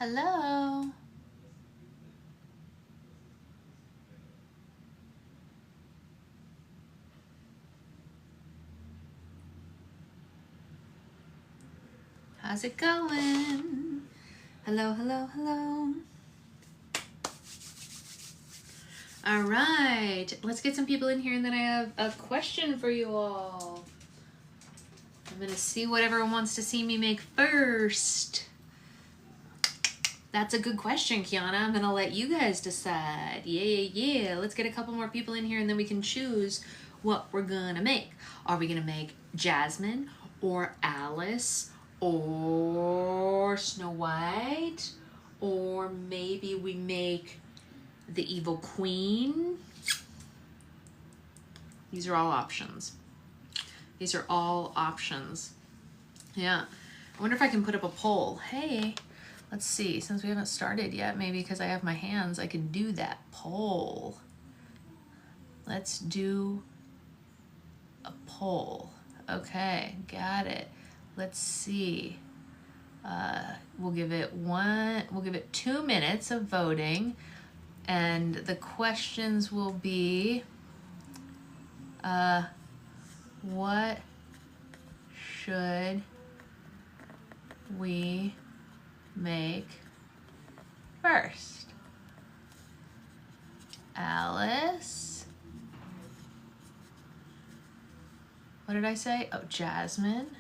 Hello. How's it going? Hello, hello, hello. All right, let's get some people in here and then I have a question for you all. I'm gonna see what everyone wants to see me make first. That's a good question, Kiana. I'm gonna let you guys decide. Yeah. Let's get a couple more people in here and then we can choose what we're gonna make. Are we gonna make Jasmine or Alice or Snow White? Or maybe we make the Evil Queen? These are all options. These are all options. Yeah. I wonder if I can put up a poll. Hey, let's see. Since we haven't started yet, maybe because I have my hands, I can do that poll. Let's do a poll. Okay, got it. Let's see. We'll give it 2 minutes of voting, and the questions will be, what should we make first? Alice? What did I say? Oh, Jasmine.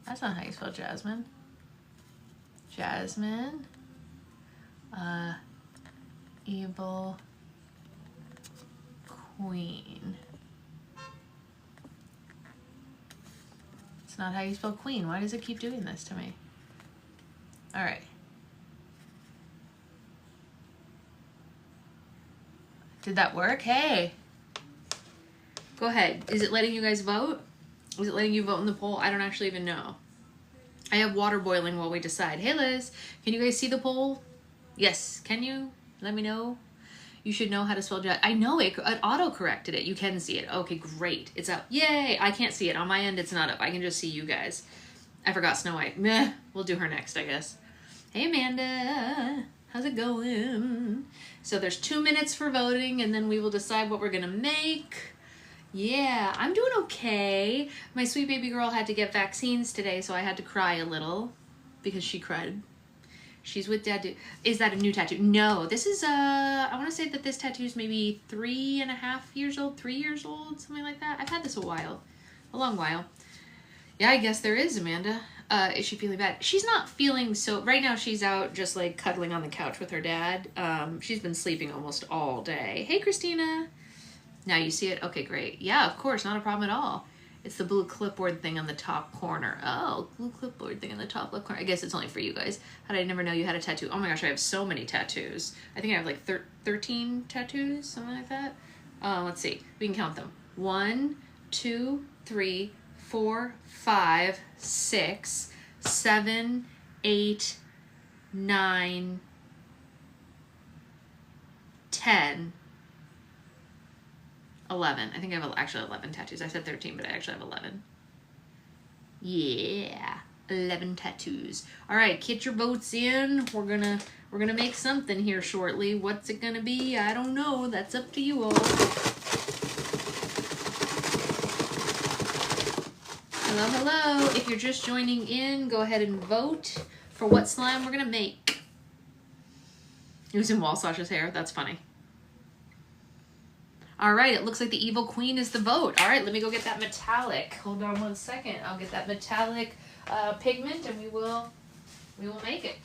That's not how you spell Jasmine. Jasmine. Evil Queen. It's not how you spell queen. Why does it keep doing this to me? All right. Did that work? Hey. Go ahead. Is it letting you guys vote? Is it letting you vote in the poll? I don't actually even know. I have water boiling while we decide. Hey, Liz. Can you guys see the poll? Yes. Can you? Let me know. You should know how to spell I know it auto-corrected it. You can see it. Okay, great. It's up. Yay! I can't see it. On my end, it's not up. I can just see you guys. I forgot Snow White. Meh. We'll do her next, I guess. Hey, Amanda. How's it going? So there's 2 minutes for voting, and then we will decide what we're going to make. Yeah, I'm doing okay. My sweet baby girl had to get vaccines today, so I had to cry a little because she cried. She's with Dad. Is that a new tattoo? No, this is, I want to say that this tattoo is maybe 3.5 years old, 3 years old, something like that. I've had this a long while. Yeah, I guess there is, Amanda. Is she feeling bad? She's not feeling so, right now she's out just like cuddling on the couch with her dad. She's been sleeping almost all day. Hey, Christina. Now you see it? Okay, great. Yeah, of course, not a problem at all. It's the blue clipboard thing on the top corner. Oh, blue clipboard thing on the top left corner. I guess it's only for you guys. How did I never know you had a tattoo? Oh my gosh, I have so many tattoos. I think I have like 13 tattoos, something like that. Let's see. We can count them. 1, 2, 3, 4, 5, 6, 7, 8, 9, 10, 11. I think I have actually 11 tattoos. I said 13, but I actually have 11. Yeah, 11 tattoos. All right, get your votes in. We're gonna make something here shortly. What's it gonna be? I don't know. That's up to you all. Hello. If you're just joining in, go ahead and vote for what slime we're gonna make. It was in Walsash's hair. That's funny. All right, it looks like the Evil Queen is the vote. All right, let me go get that metallic. Hold on 1 second. I'll get that metallic pigment and we will make it.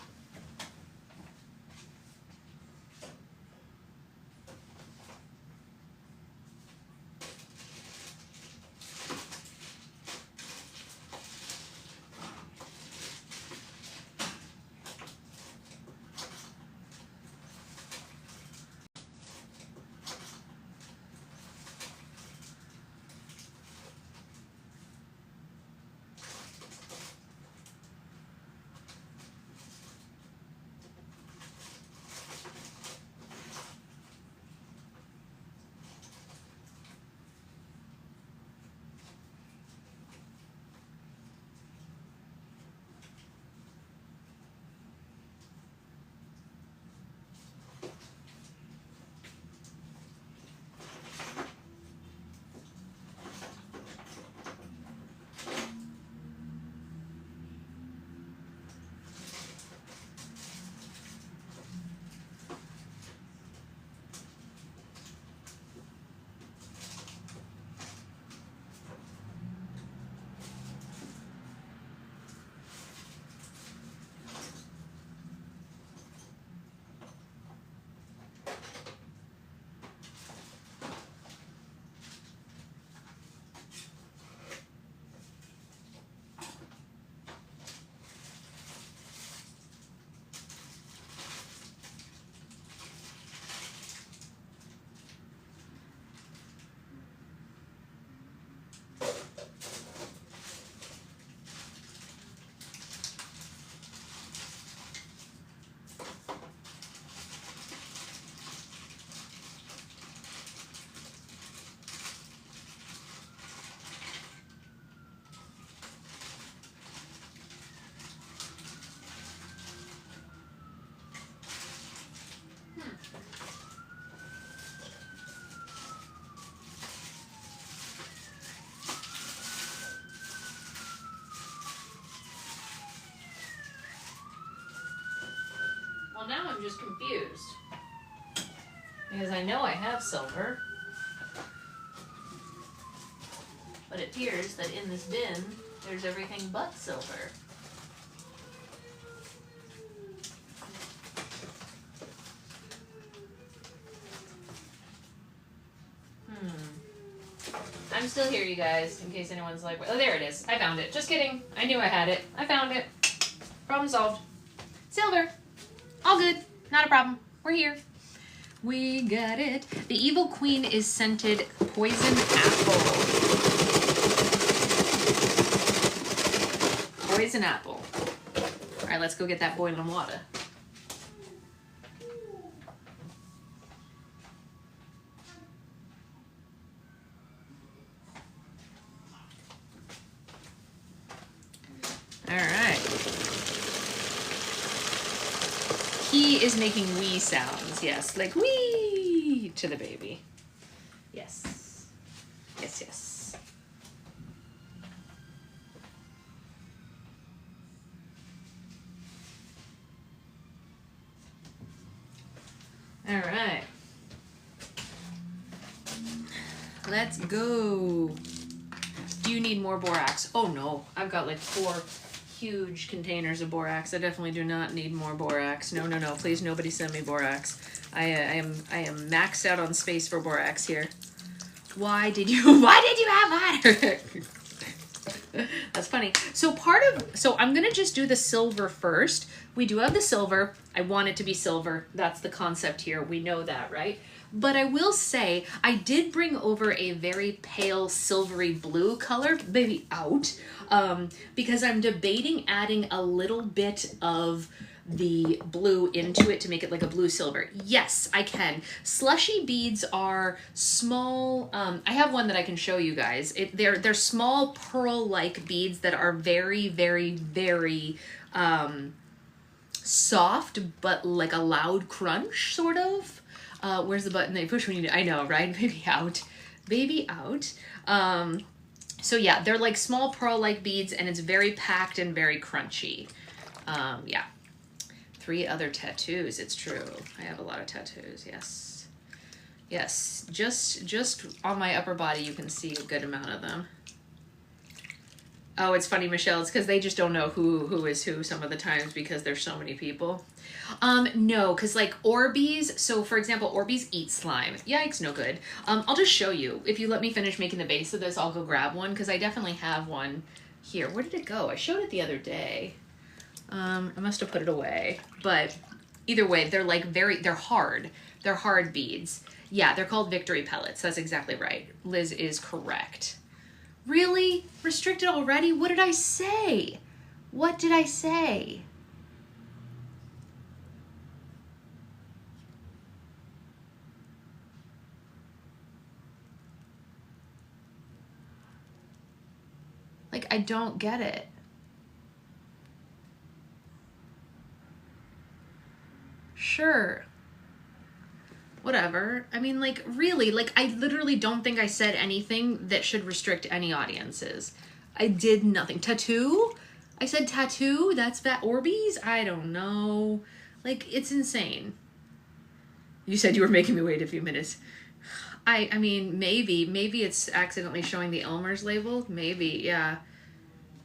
Well, now I'm just confused. Because I know I have silver. But it appears that in this bin, there's everything but silver. I'm still here, you guys, in case anyone's like, oh, there it is. I found it. Just kidding. I knew I had it. I found it. Problem solved. Silver. All good. Not a problem. We're here. We got it. The Evil Queen is scented poison apple. Poison apple. All right, let's go get that boiling water. All right. He is making wee sounds, yes, like wee to the baby. Yes. Yes, yes. All right. Let's go. Do you need more borax? Oh no, I've got like 4 huge containers of borax. I definitely do not need more borax. No, no, no. Please, nobody send me borax. I am maxed out on space for borax here. Why did you have water? That's funny. So I'm gonna just do the silver first. We do have the silver. I want it to be silver. That's the concept here. We know that, right? But I will say, I did bring over a very pale silvery blue color, maybe out, because I'm debating adding a little bit of the blue into it to make it like a blue silver. Yes, I can. Slushy beads are small. I have one that I can show you guys. They're small pearl-like beads that are very, very, very soft, but like a loud crunch, sort of. Where's the button they push when you do? I know, right? Baby out. Baby out. So yeah, they're like small pearl-like beads, and it's very packed and very crunchy. Yeah. 3 other tattoos, it's true. I have a lot of tattoos, yes. Yes, just on my upper body you can see a good amount of them. Oh, it's funny, Michelle, it's because they just don't know who is who some of the times because there's so many people. No, because like Orbeez, so for example, Orbeez eat slime. Yikes, no good. I'll just show you. If you let me finish making the base of this, I'll go grab one because I definitely have one here. Where did it go? I showed it the other day. I must have put it away, but either way, they're like they're hard. They're hard beads. Yeah, they're called Victory Pellets. That's exactly right. Liz is correct. Really? Restricted already? What did I say? What did I say? Like, I don't get it. Sure. Whatever. I mean, like, really, like, I literally don't think I said anything that should restrict any audiences. I did nothing. Tattoo? I said tattoo? That's that Orbeez? I don't know. Like, it's insane. You said you were making me wait a few minutes. I mean, maybe it's accidentally showing the Elmer's label. Maybe, yeah.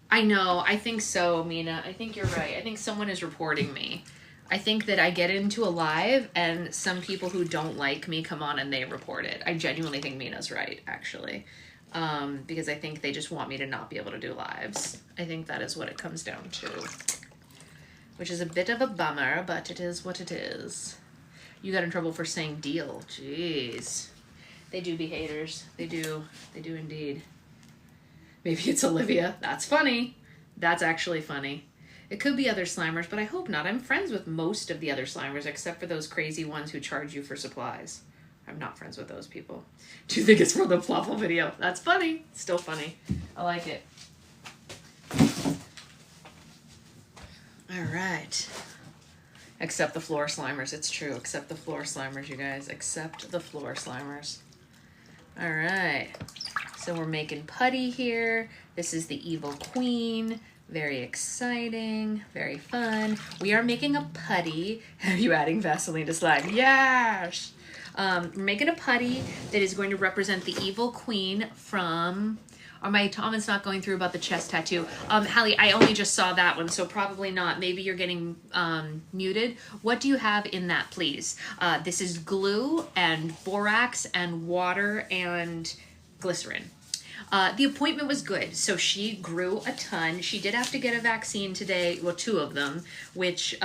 I know. I think so, Mina. I think you're right. I think someone is reporting me. I think that I get into a live and some people who don't like me come on and they report it. I genuinely think Mina's right, actually. Because I think they just want me to not be able to do lives. I think that is what it comes down to. Which is a bit of a bummer, but it is what it is. You got in trouble for saying deal. Jeez. They do be haters. They do. They do indeed. Maybe it's Olivia. That's funny. That's actually funny. It could be other Slimers, but I hope not. I'm friends with most of the other Slimers, except for those crazy ones who charge you for supplies. I'm not friends with those people. Do you think it's from the Plopple video? That's funny. Still funny. I like it. All right. Except the floor Slimers. It's true. Except the floor Slimers, you guys. Except the floor Slimers. All right. So we're making putty here. This is the Evil Queen. Very exciting, very fun. We are making a putty. Are you adding Vaseline to slime? Yes! We're making a putty that is going to represent the evil queen from... Are my comments not going through about the chest tattoo? Hallie, I only just saw that one, so probably not. Maybe you're getting muted. What do you have in that, please? This is glue and borax and water and glycerin. The appointment was good, so she grew a ton. She did have to get a vaccine today, well, 2 of them, which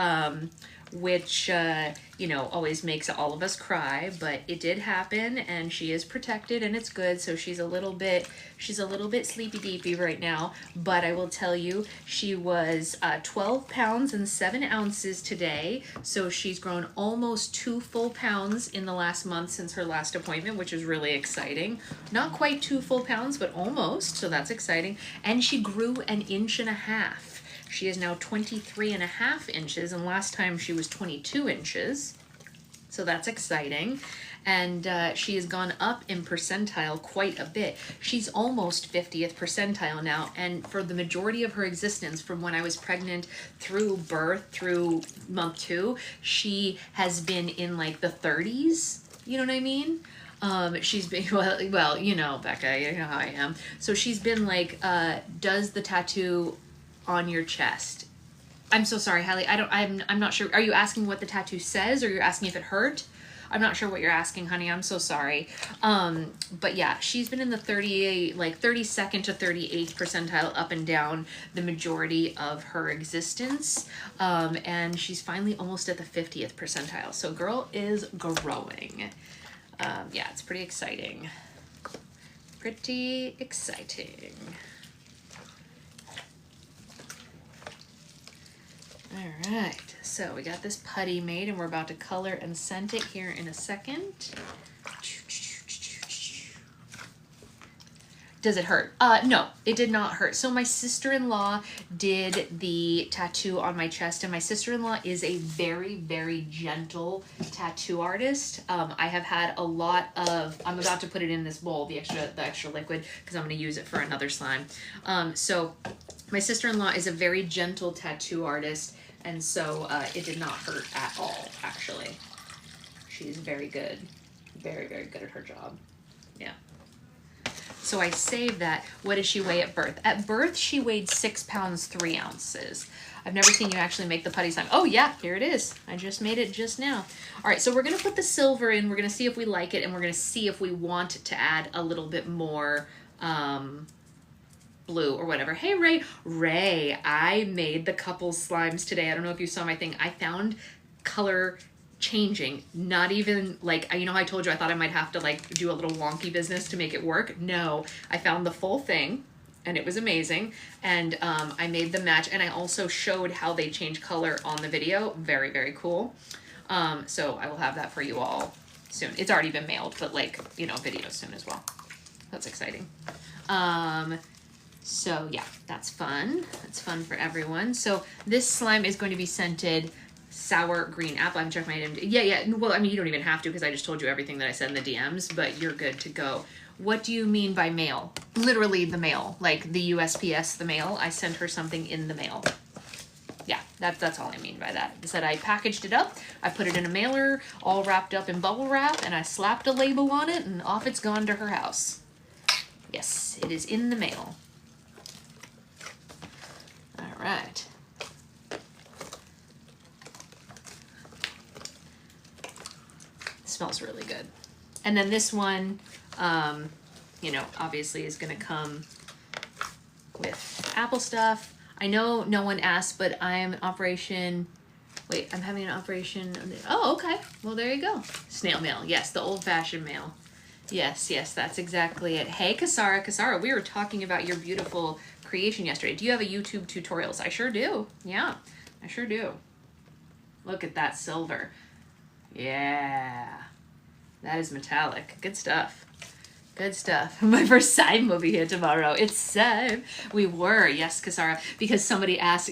you know, always makes all of us cry, but it did happen, and she is protected, and it's good. So she's a little bit sleepy deepy right now, but I will tell you, she was 12 pounds and 7 ounces today. So she's grown almost 2 full pounds in the last month since her last appointment, which is really exciting. Not quite 2 full pounds, but almost, so that's exciting. And she grew 1.5 inches. She is now 23.5 inches, and last time she was 22 inches. So that's exciting. And she has gone up in percentile quite a bit. She's almost 50th percentile now, and for the majority of her existence, from when I was pregnant through birth, through month 2, she has been in like the 30s, you know what I mean? She's been, well, you know, Becca, you know how I am. So she's been like, does the tattoo on your chest. I'm so sorry, Hallie. I'm not sure. Are you asking what the tattoo says, or you're asking if it hurt? I'm not sure what you're asking, honey. I'm so sorry. But yeah, she's been in the 32nd to 38th percentile up and down the majority of her existence. And she's finally almost at the 50th percentile. So girl is growing. Yeah, it's pretty exciting. Pretty exciting. All right, so we got this putty made, and we're about to color and scent it here in a second. Does it hurt? No, it did not hurt. So my sister-in-law did the tattoo on my chest, and my sister-in-law is a very, very gentle tattoo artist. I have had a lot of, I'm about to put it in this bowl, the extra liquid, because I'm going to use it for another slime. So my sister-in-law is a very gentle tattoo artist, and so it did not hurt at all, actually. She's very good. Very, very good at her job. Yeah. So I saved that. What does she weigh at birth? At birth, she weighed 6 pounds, 3 ounces. I've never seen you actually make the putty slime. Oh yeah, here it is. I just made it just now. All right, so we're gonna put the silver in. We're gonna see if we like it, and we're gonna see if we want to add a little bit more blue or whatever. Hey Ray, I made the couples slimes today. I don't know if you saw my thing. I found color changing, not even like, you know, I told you I thought I might have to like do a little wonky business to make it work. No, I found the full thing, and it was amazing. And I made the match, and I also showed how they change color on the video. Very, very cool. So I will have that for you all soon. It's already been mailed, but like, you know, video soon as well. That's exciting. So yeah, that's fun. That's fun for everyone. So this slime is going to be scented sour green apple. I haven't checked my item. Yeah. Well, I mean, you don't even have to, because I just told you everything that I said in the DMs, but you're good to go. What do you mean by mail? Literally the mail, like the USPS, the mail. I sent her something in the mail. Yeah, that's all I mean by that. I said I packaged it up, I put it in a mailer, all wrapped up in bubble wrap, and I slapped a label on it, and off it's gone to her house. Yes, it is in the mail. All right. Smells really good. And then this one, you know, obviously is going to come with apple stuff. I know no one asked, but I'm having an operation. Oh, okay. Well, there you go. Snail mail. Yes, the old-fashioned mail. Yes, that's exactly it. Hey, Kasara, we were talking about your beautiful creation yesterday. Do you have a YouTube tutorials? I sure do. Yeah, I sure do. Look at that silver. Yeah, that is metallic. Good stuff. Good stuff. My first Sime will be here tomorrow. It's Sime. We were, yes, Kasara, because somebody asked,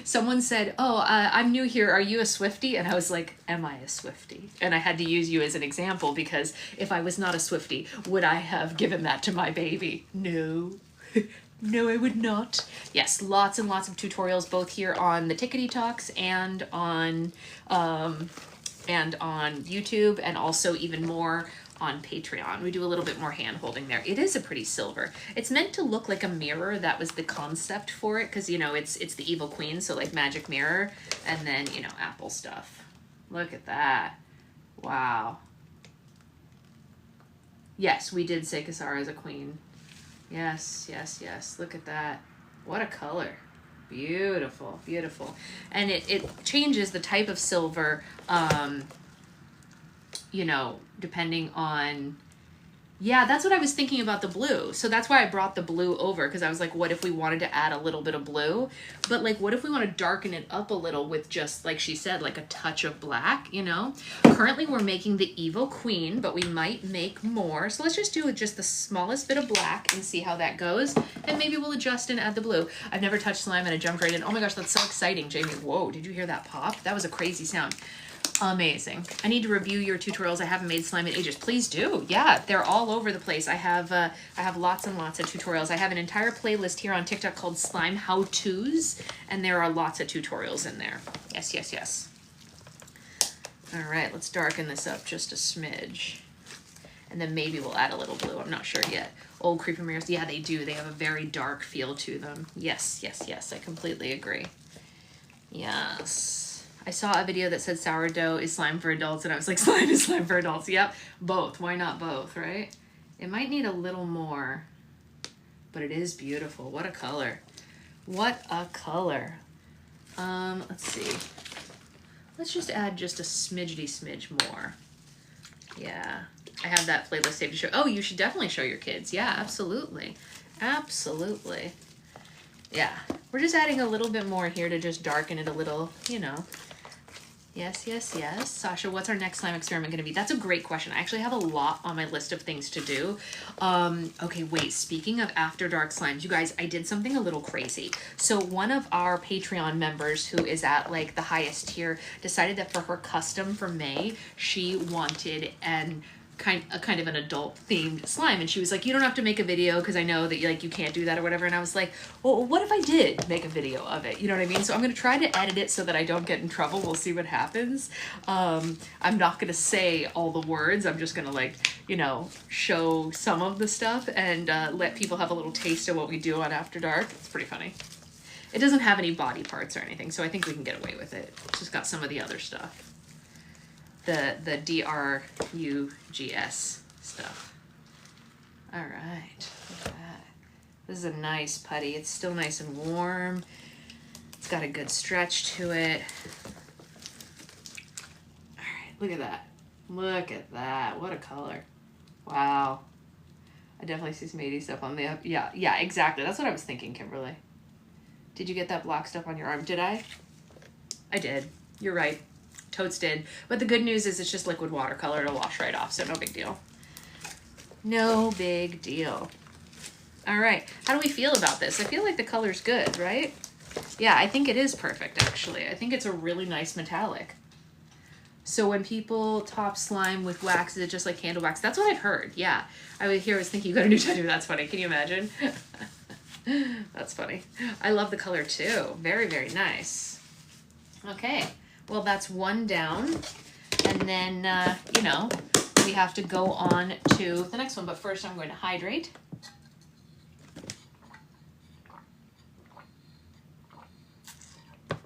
someone said, oh, I'm new here. Are you a Swiftie? And I was like, am I a Swiftie? And I had to use you as an example, because if I was not a Swiftie, would I have given that to my baby? No. No, I would not. Yes, lots and lots of tutorials, both here on the Tickety Talks and on YouTube, and also even more on Patreon. We do a little bit more hand holding there. It is a pretty silver. It's meant to look like a mirror. That was the concept for it, because, you know, it's the evil queen, so like magic mirror, and then, you know, apple stuff. Look at that. Wow. Yes, we did say Kisara is a queen. Yes, yes, yes. Look at that. What a color. Beautiful, beautiful. And it changes the type of silver, you know, depending on... Yeah, that's what I was thinking about the blue. So that's why I brought the blue over, because I was like, what if we wanted to add a little bit of blue? But like, what if we want to darken it up a little with just, like she said, like a touch of black, you know? Currently we're making the evil queen, but we might make more. So let's just do just the smallest bit of black and see how that goes. And maybe we'll adjust and add the blue. I've never touched slime and I jumped right in. Oh my gosh, that's so exciting, Jamie. Whoa, did you hear that pop? That was a crazy sound. Amazing. I need to review your tutorials. I haven't made slime in ages. Please do. Yeah, they're all over the place. I have lots and lots of tutorials. I have an entire playlist here on TikTok called Slime How-Tos, and there are lots of tutorials in there. Yes, yes, yes. All right, let's darken this up just a smidge. And then maybe we'll add a little blue. I'm not sure yet. Old creepy mirrors. Yeah, they do. They have a very dark feel to them. Yes, yes, yes. I completely agree. Yes. I saw a video that said sourdough is slime for adults, and I was like, slime is slime for adults. Yep, both. Why not both, right? It might need a little more, but it is beautiful. What a color. What a color. Let's see. Let's just add just a smidgety smidge more. Yeah, I have that playlist saved to show. Oh, you should definitely show your kids. Yeah, absolutely. Absolutely. Yeah, we're just adding a little bit more here to just darken it a little, you know. Yes, yes, yes. Sasha, what's our next slime experiment going to be? That's a great question. I actually have a lot on my list of things to do. Okay, wait, speaking of After Dark slimes, you guys, I did something a little crazy. So one of our Patreon members who is at like the highest tier decided that for her custom for May, she wanted kind of an adult themed slime, and she was like, you don't have to make a video because I know that you can't do that or whatever. And I was like, well, what if I did make a video of it? You know what I mean? So I'm gonna try to edit it so that I don't get in trouble. We'll see what happens. I'm not gonna say all the words. I'm just gonna show some of the stuff and let people have a little taste of what we do on After Dark. It's pretty funny. It doesn't have any body parts or anything, so I think we can get away with it. It's just got some of the other stuff. The DRUGS stuff. All right, look at that. This is a nice putty. It's still nice and warm. It's got a good stretch to it. All right, look at that. Look at that. What a color. Wow. I definitely see some 80s stuff on the up. Yeah, exactly. That's what I was thinking, Kimberly. Did you get that black stuff on your arm? Did I? I did. You're right. Totes did. But the good news is it's just liquid watercolor. It'll wash right off, so no big deal. No big deal. All right. How do we feel about this? I feel like the color's good, right? Yeah, I think it is perfect, actually. I think it's a really nice metallic. So when people top slime with wax, is it just like candle wax? That's what I've heard. Yeah. I was thinking you got a new tattoo. That's funny. Can you imagine? That's funny. I love the color too. Very, very nice. Okay. Well, that's one down. And then, we have to go on to the next one. But first, I'm going to hydrate.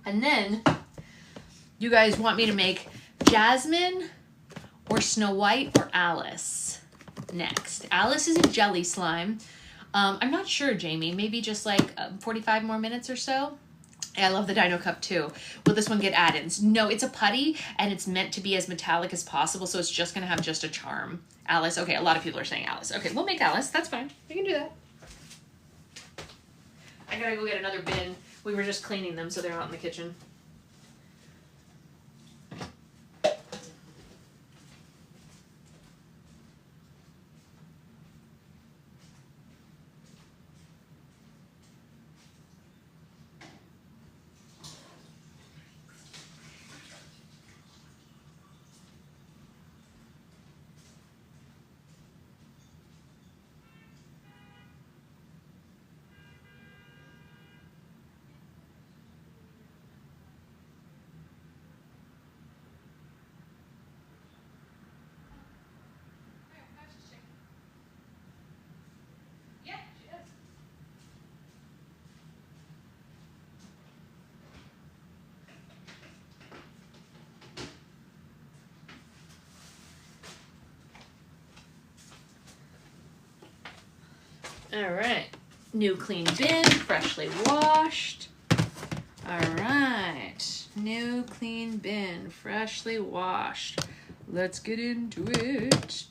And then, you guys want me to make Jasmine or Snow White or Alice next. Alice is a jelly slime. I'm not sure, Jamie. Maybe just like 45 more minutes or so. I love the Dino Cup too. Will this one get add-ins? No, it's a putty and it's meant to be as metallic as possible, so it's just gonna have just a charm. Alice, okay, a lot of people are saying Alice. Okay, we'll make Alice, that's fine. We can do that. I gotta go get another bin. We were just cleaning them, so they're out in the kitchen. All right. New clean bin, freshly washed. All right. New clean bin, freshly washed. Let's get into it.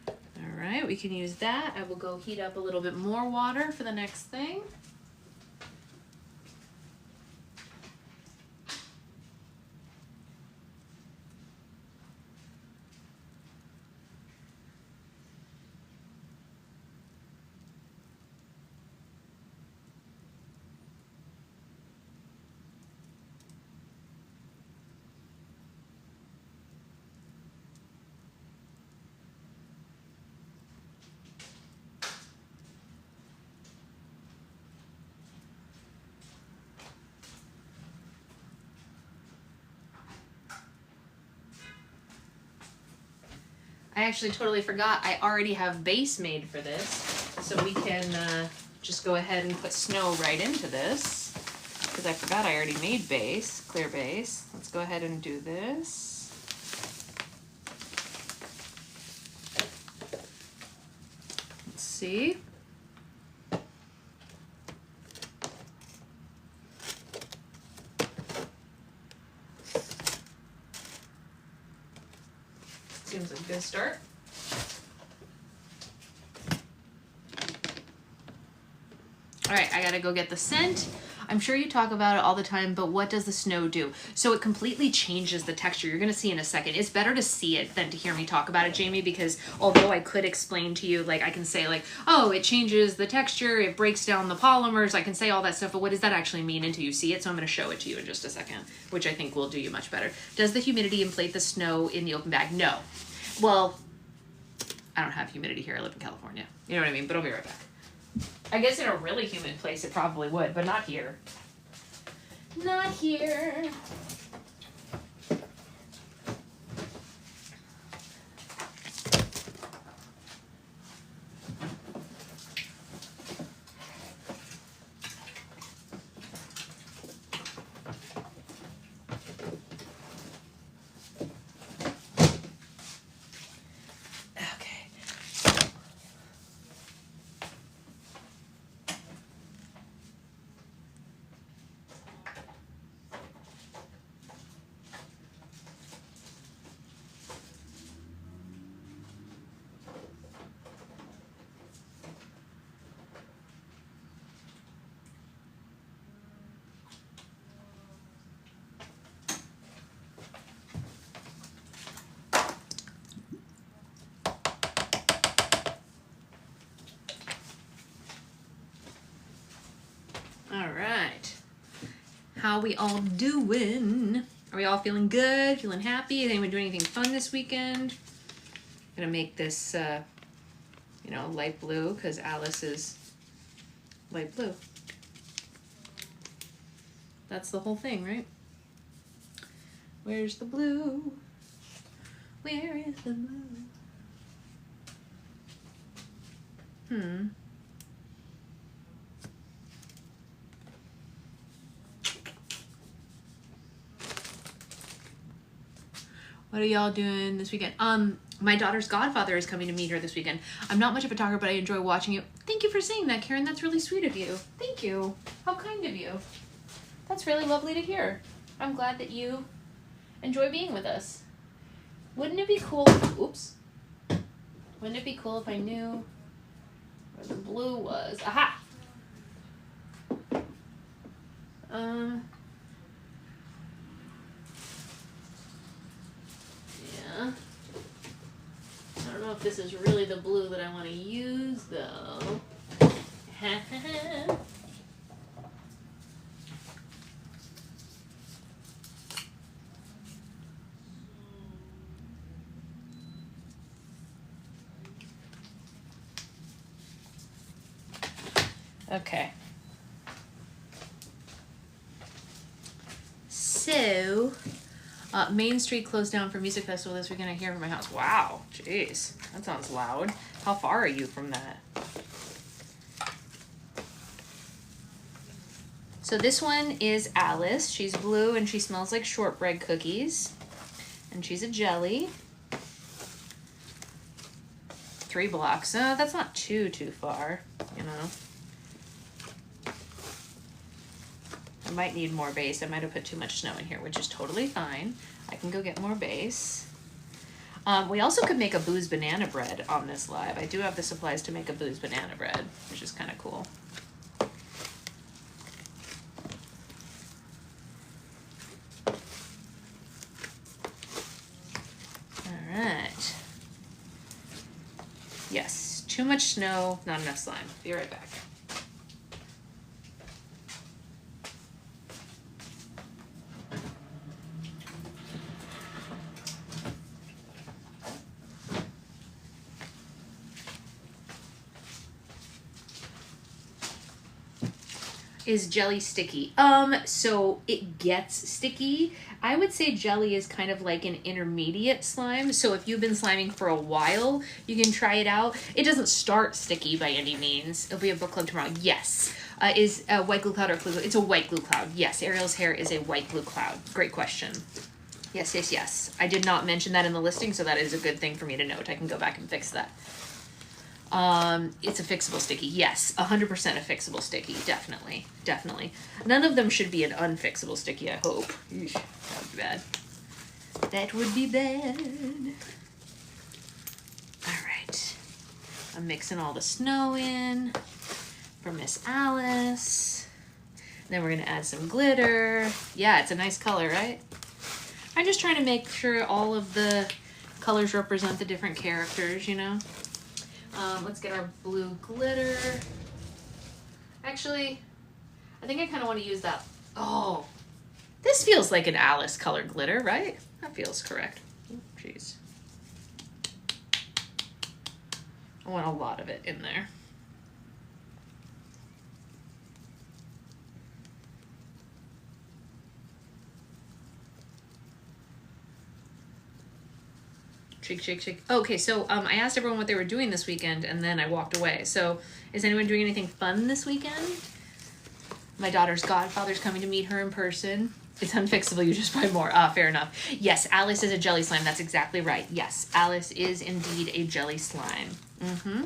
All right, we can use that. I will go heat up a little bit more water for the next thing. I actually totally forgot I already have base made for this, so we can just go ahead and put snow right into this, because I forgot I already made base, clear base. Let's go ahead and do this. Let's see. Seems like a good start. All right, I gotta go get the scent. I'm sure you talk about it all the time, but what does the snow do? So it completely changes the texture. You're gonna see in a second. It's better to see it than to hear me talk about it, Jamie, because although I could explain to you, like I can say like, oh, it changes the texture, it breaks down the polymers, I can say all that stuff, but what does that actually mean until you see it? So I'm gonna show it to you in just a second, which I think will do you much better. Does the humidity inflate the snow in the open bag? No. Well, I don't have humidity here. I live in California. You know what I mean? But I'll be right back. I guess in a really humid place it probably would, but not here. Not here. All right. How we all doing? Are we all feeling good? Feeling happy? Is anyone doing anything fun this weekend? I'm gonna make this, you know, light blue because Alice is light blue. That's the whole thing, right? Where's the blue? Where is the blue? What are y'all doing this weekend? My daughter's godfather is coming to meet her this weekend. I'm not much of a talker, but I enjoy watching you. Thank you for saying that, Karen. That's really sweet of you. Thank you. How kind of you. That's really lovely to hear. I'm glad that you enjoy being with us. Wouldn't it be cool? Oops. Wouldn't it be cool if I knew where the blue was? Aha! Yeah. I don't know if this is really the blue that I want to use, though. Okay. So, Main Street closed down for music festival this weekend. I hear from my house. Wow, jeez, that sounds loud. How far are you from that? So this one is Alice. She's blue and she smells like shortbread cookies. And she's a jelly. 3 blocks. That's not too far, you know. I might need more base. I might have put too much snow in here, which is totally fine. I can go get more base. We also could make a booze banana bread on this live. I do have the supplies to make a booze banana bread, which is kind of cool. All right. Yes, too much snow, not enough slime. Be right back. Is jelly sticky? So it gets sticky. I would say jelly is kind of like an intermediate slime. So if you've been sliming for a while, you can try it out. It doesn't start sticky by any means. It'll be a book club tomorrow. Yes. Is a white glue cloud or glue? It's a white glue cloud. Yes, Ariel's hair is a white glue cloud. Great question. Yes, yes, yes. I did not mention that in the listing, so that is a good thing for me to note. I can go back and fix that. It's a fixable sticky. Yes, 100% a fixable sticky. Definitely, definitely. None of them should be an unfixable sticky, I hope. Eesh, that would be bad. That would be bad. All right. I'm mixing all the snow in for Miss Alice. Then we're going to add some glitter. Yeah, it's a nice color, right? I'm just trying to make sure all of the colors represent the different characters, you know? Let's get our blue glitter. Actually, I think I kind of want to use that. Oh, this feels like an Alice colored glitter, right? That feels correct. Oh, jeez. I want a lot of it in there. Shake, shake, shake. Okay, so I asked everyone what they were doing this weekend, and then I walked away. So is anyone doing anything fun this weekend? My daughter's godfather's coming to meet her in person. It's unfixable, you just buy more. Fair enough. Yes, Alice is a jelly slime. That's exactly right. Yes, Alice is indeed a jelly slime. Mm-hmm.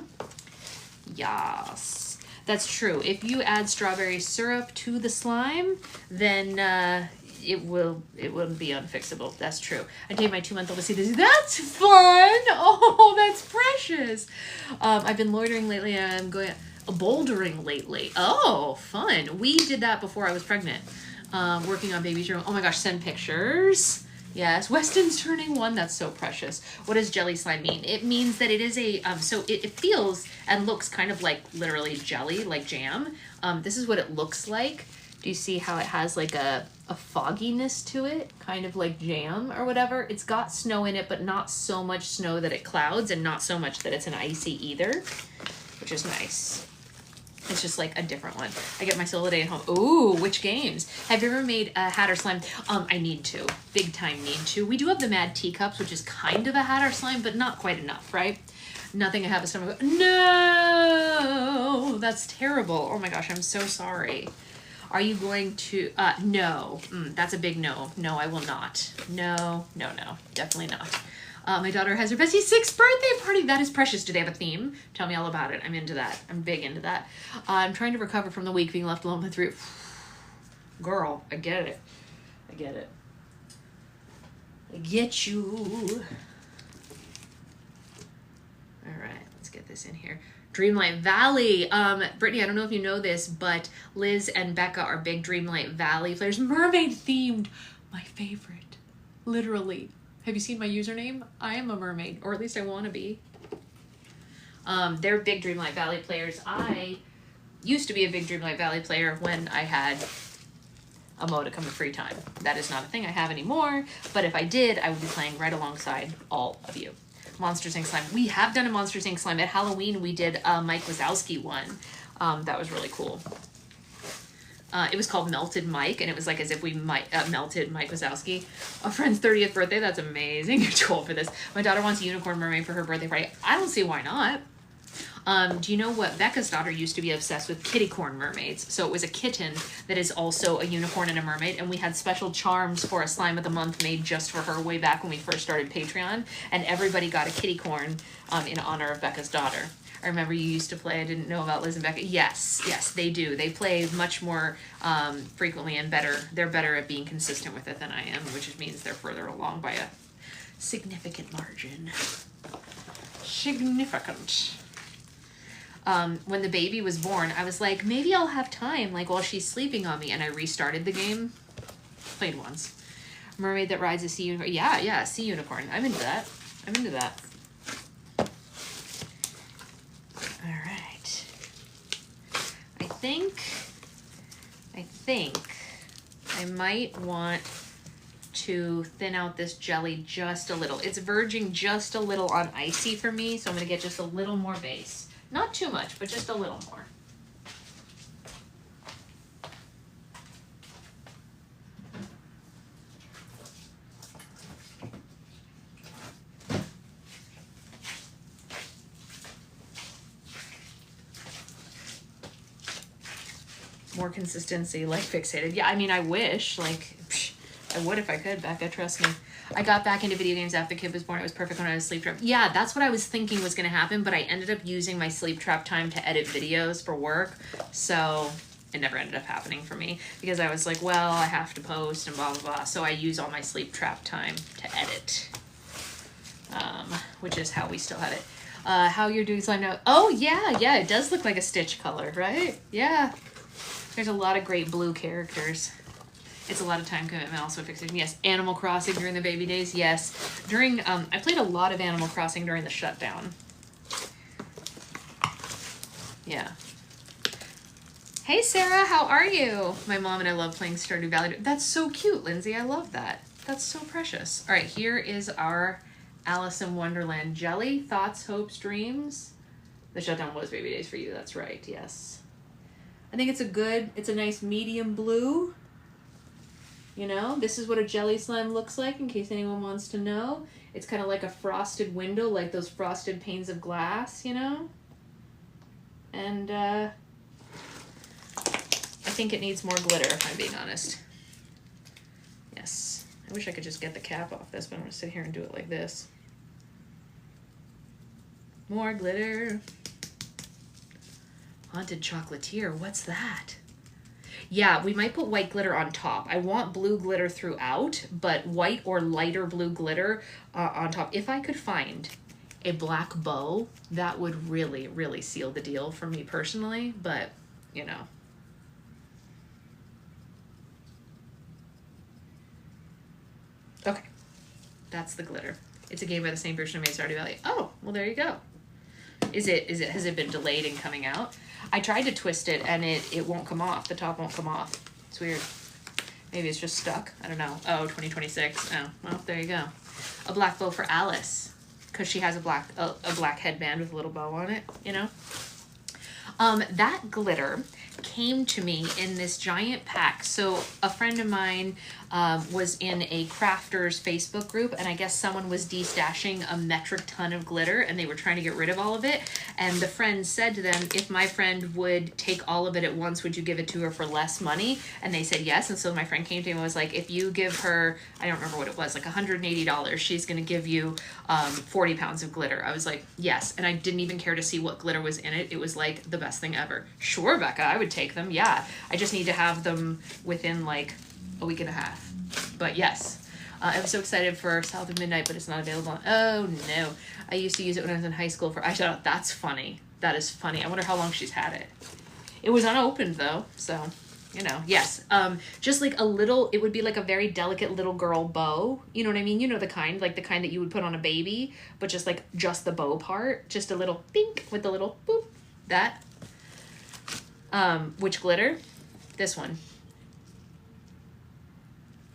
Yes. That's true. If you add strawberry syrup to the slime, then it wouldn't be unfixable. That's true. I take my 2-month-old to see this. That's fun. Oh, that's precious. I've been loitering lately. I'm going bouldering lately. Oh, fun. We did that before I was pregnant. Working on baby's room. Oh my gosh, send pictures. Yes, Weston's turning 1. That's so precious. What does jelly slime mean? It means that it is a, so it feels and looks kind of like literally jelly, like jam. This is what it looks like. Do you see how it has like a fogginess to it? Kind of like jam or whatever. It's got snow in it, but not so much snow that it clouds and not so much that it's an icy either, which is nice. It's just like a different one. I get my solo day at home. Ooh, which games? Have you ever made a hat or slime? I need to. Big time need to. We do have the Mad Teacups, which is kind of a hat or slime, but not quite enough, right? Nothing I have a stomach. No! That's terrible. Oh my gosh, I'm so sorry. Are you going to, no. That's a big no. No, I will not. No, no, no. Definitely not. My daughter has her bestie 6th birthday party. That is precious. Do they have a theme? Tell me all about it. I'm into that. I'm big into that. I'm trying to recover from the week being left alone with 3. Girl, I get it. I get it. I get you. All right, let's get this in here. Dreamlight Valley. Brittany, I don't know if you know this, but Liz and Becca are big Dreamlight Valley players. Mermaid themed. My favorite. Literally. Have you seen my username? I am a mermaid, or at least I want to be. They're big Dreamlight Valley players. I used to be a big Dreamlight Valley player when I had a modicum of free time. That is not a thing I have anymore, but if I did, I would be playing right alongside all of you. Monsters Inc. Slime. We have done a Monsters Inc. Slime. At Halloween, we did a Mike Wazowski one. That was really cool. It was called Melted Mike, and it was like as if we melted Mike Wazowski. A friend's 30th birthday. That's amazing. You're too old for this. My daughter wants a unicorn mermaid for her birthday party. I don't see why not. Do you know what? Becca's daughter used to be obsessed with kitty corn mermaids. So it was a kitten that is also a unicorn and a mermaid. And we had special charms for a slime of the month made just for her way back when we first started Patreon. And everybody got a kitty corn in honor of Becca's daughter. I remember you used to play. I didn't know about Liz and Becca. Yes, they do. They play much more frequently and better. They're better at being consistent with it than I am, which means they're further along by a significant margin. Significant. When the baby was born, I was like, maybe I'll have time, like while she's sleeping on me, and I restarted the game. Played once. Mermaid that rides a sea unicorn. Yeah, sea unicorn. I'm into that. All right. I think I might want to thin out this jelly just a little. It's verging just a little on icy for me, so I'm gonna get just a little more base. Not too much, but just a little more. More consistency, like fixated. Yeah, I mean, I wish, like, I would if I could, Becca, trust me. I got back into video games after the kid was born. It was perfect when I was sleep trapped. Yeah, that's what I was thinking was going to happen, but I ended up using my sleep trap time to edit videos for work, so it never ended up happening for me because I was like, well, I have to post and blah, blah, blah, so I use all my sleep trap time to edit, which is how we still have it. How you're doing slime now? Oh, yeah, it does look like a Stitch color, right? Yeah. There's a lot of great blue characters. It's a lot of time commitment, also fixation. Yes, Animal Crossing during the baby days. Yes, during I played a lot of Animal Crossing during the shutdown. Yeah. Hey Sarah, how are you? My mom and I love playing Stardew Valley. That's so cute, Lindsay. I love that. That's so precious. All right, here is our Alice in Wonderland jelly. Thoughts, hopes, dreams. The shutdown was baby days for you. That's right. Yes. I think it's a nice medium blue. You know, this is what a jelly slime looks like in case anyone wants to know. It's kind of like a frosted window, like those frosted panes of glass, you know? And I think it needs more glitter, if I'm being honest. Yes. I wish I could just get the cap off this, but I'm going to sit here and do it like this. More glitter. Haunted Chocolatier, what's that? Yeah, we might put white glitter on top. I want blue glitter throughout, but white or lighter blue glitter on top. If I could find a black bow, that would really, really seal the deal for me personally, but, you know. Okay, that's the glitter. It's a game by the same person who made Stardew Valley. Oh, well, there you go. Has it been delayed in coming out? I tried to twist it and it won't come off. The top won't come off. It's weird. Maybe it's just stuck. I don't know. Oh, 2026. Oh, well, there you go. A black bow for Alice, because she has a black headband with a little bow on it, you know? That glitter came to me in this giant pack. So a friend of mine was in a crafters Facebook group, and I guess someone was destashing a metric ton of glitter and they were trying to get rid of all of it. And the friend said to them, if my friend would take all of it at once, would you give it to her for less money? And they said yes. And so my friend came to me and was like, if you give her, I don't remember what it was, like $180, she's going to give you 40 pounds of glitter. I was like, yes. And I didn't even care to see what glitter was in it. It was like the best thing ever. Sure, Becca, I would take them. Yeah. I just need to have them within like a week and a half. But yes, I was so excited for South of Midnight, but it's not available. Oh no. I used to use it when I was in high school for eyeshadow. That's funny. That is funny. I wonder how long she's had it. It was unopened though, so, you know, yes. Just like a little, it would be like a very delicate little girl bow. You know what I mean? You know the kind, like the kind that you would put on a baby, but just like just the bow part. Just a little pink with the little boop. That. Which glitter? This one.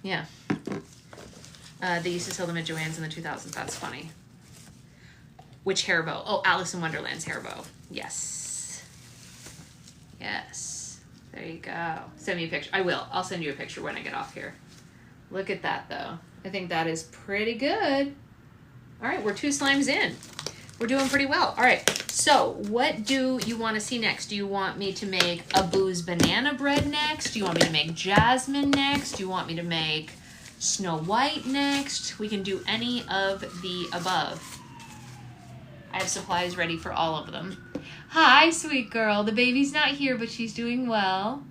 Yeah. They used to sell them at Joann's in the 2000s. That's funny. Which hair bow? Oh, Alice in Wonderland's hair bow. Yes. Yes. There you go. Send me a picture. I will. I'll send you a picture when I get off here. Look at that, though. I think that is pretty good. All right, we're 2 slimes in. We're doing pretty well. All right, so what do you want to see next? Do you want me to make a Boo's banana bread next? Do you want me to make jasmine next? Do you want me to make Snow White next? We can do any of the above. I have supplies ready for all of them. Hi, sweet girl. The baby's not here, but she's doing well.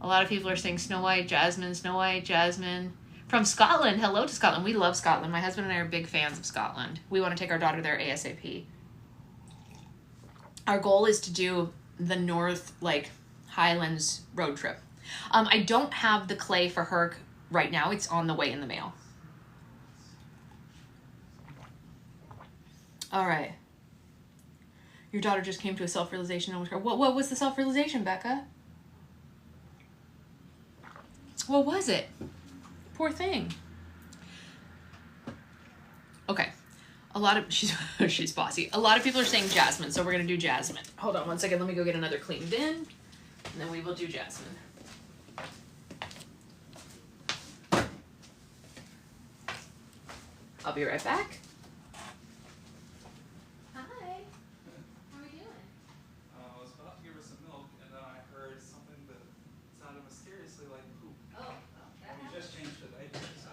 A lot of people are saying Snow White, Jasmine, Snow White, Jasmine. From Scotland. Hello to Scotland. We love Scotland. My husband and I are big fans of Scotland. We want to take our daughter there ASAP. Our goal is to do the North, like, Highlands road trip. I don't have the clay for her right now. It's on the way in the mail. All right. Your daughter just came to a self-realization. What was the self-realization, Becca? What was it? Poor thing. Okay. A lot of, she's bossy. A lot of people are saying jasmine, so we're going to do jasmine. Hold on one second. Let me go get another clean bin, and then we will do jasmine. I'll be right back. Hi. How are you doing? I was about to give her some milk, and then I heard something that sounded mysteriously like poop. Oh, that And we just changed the diaper, so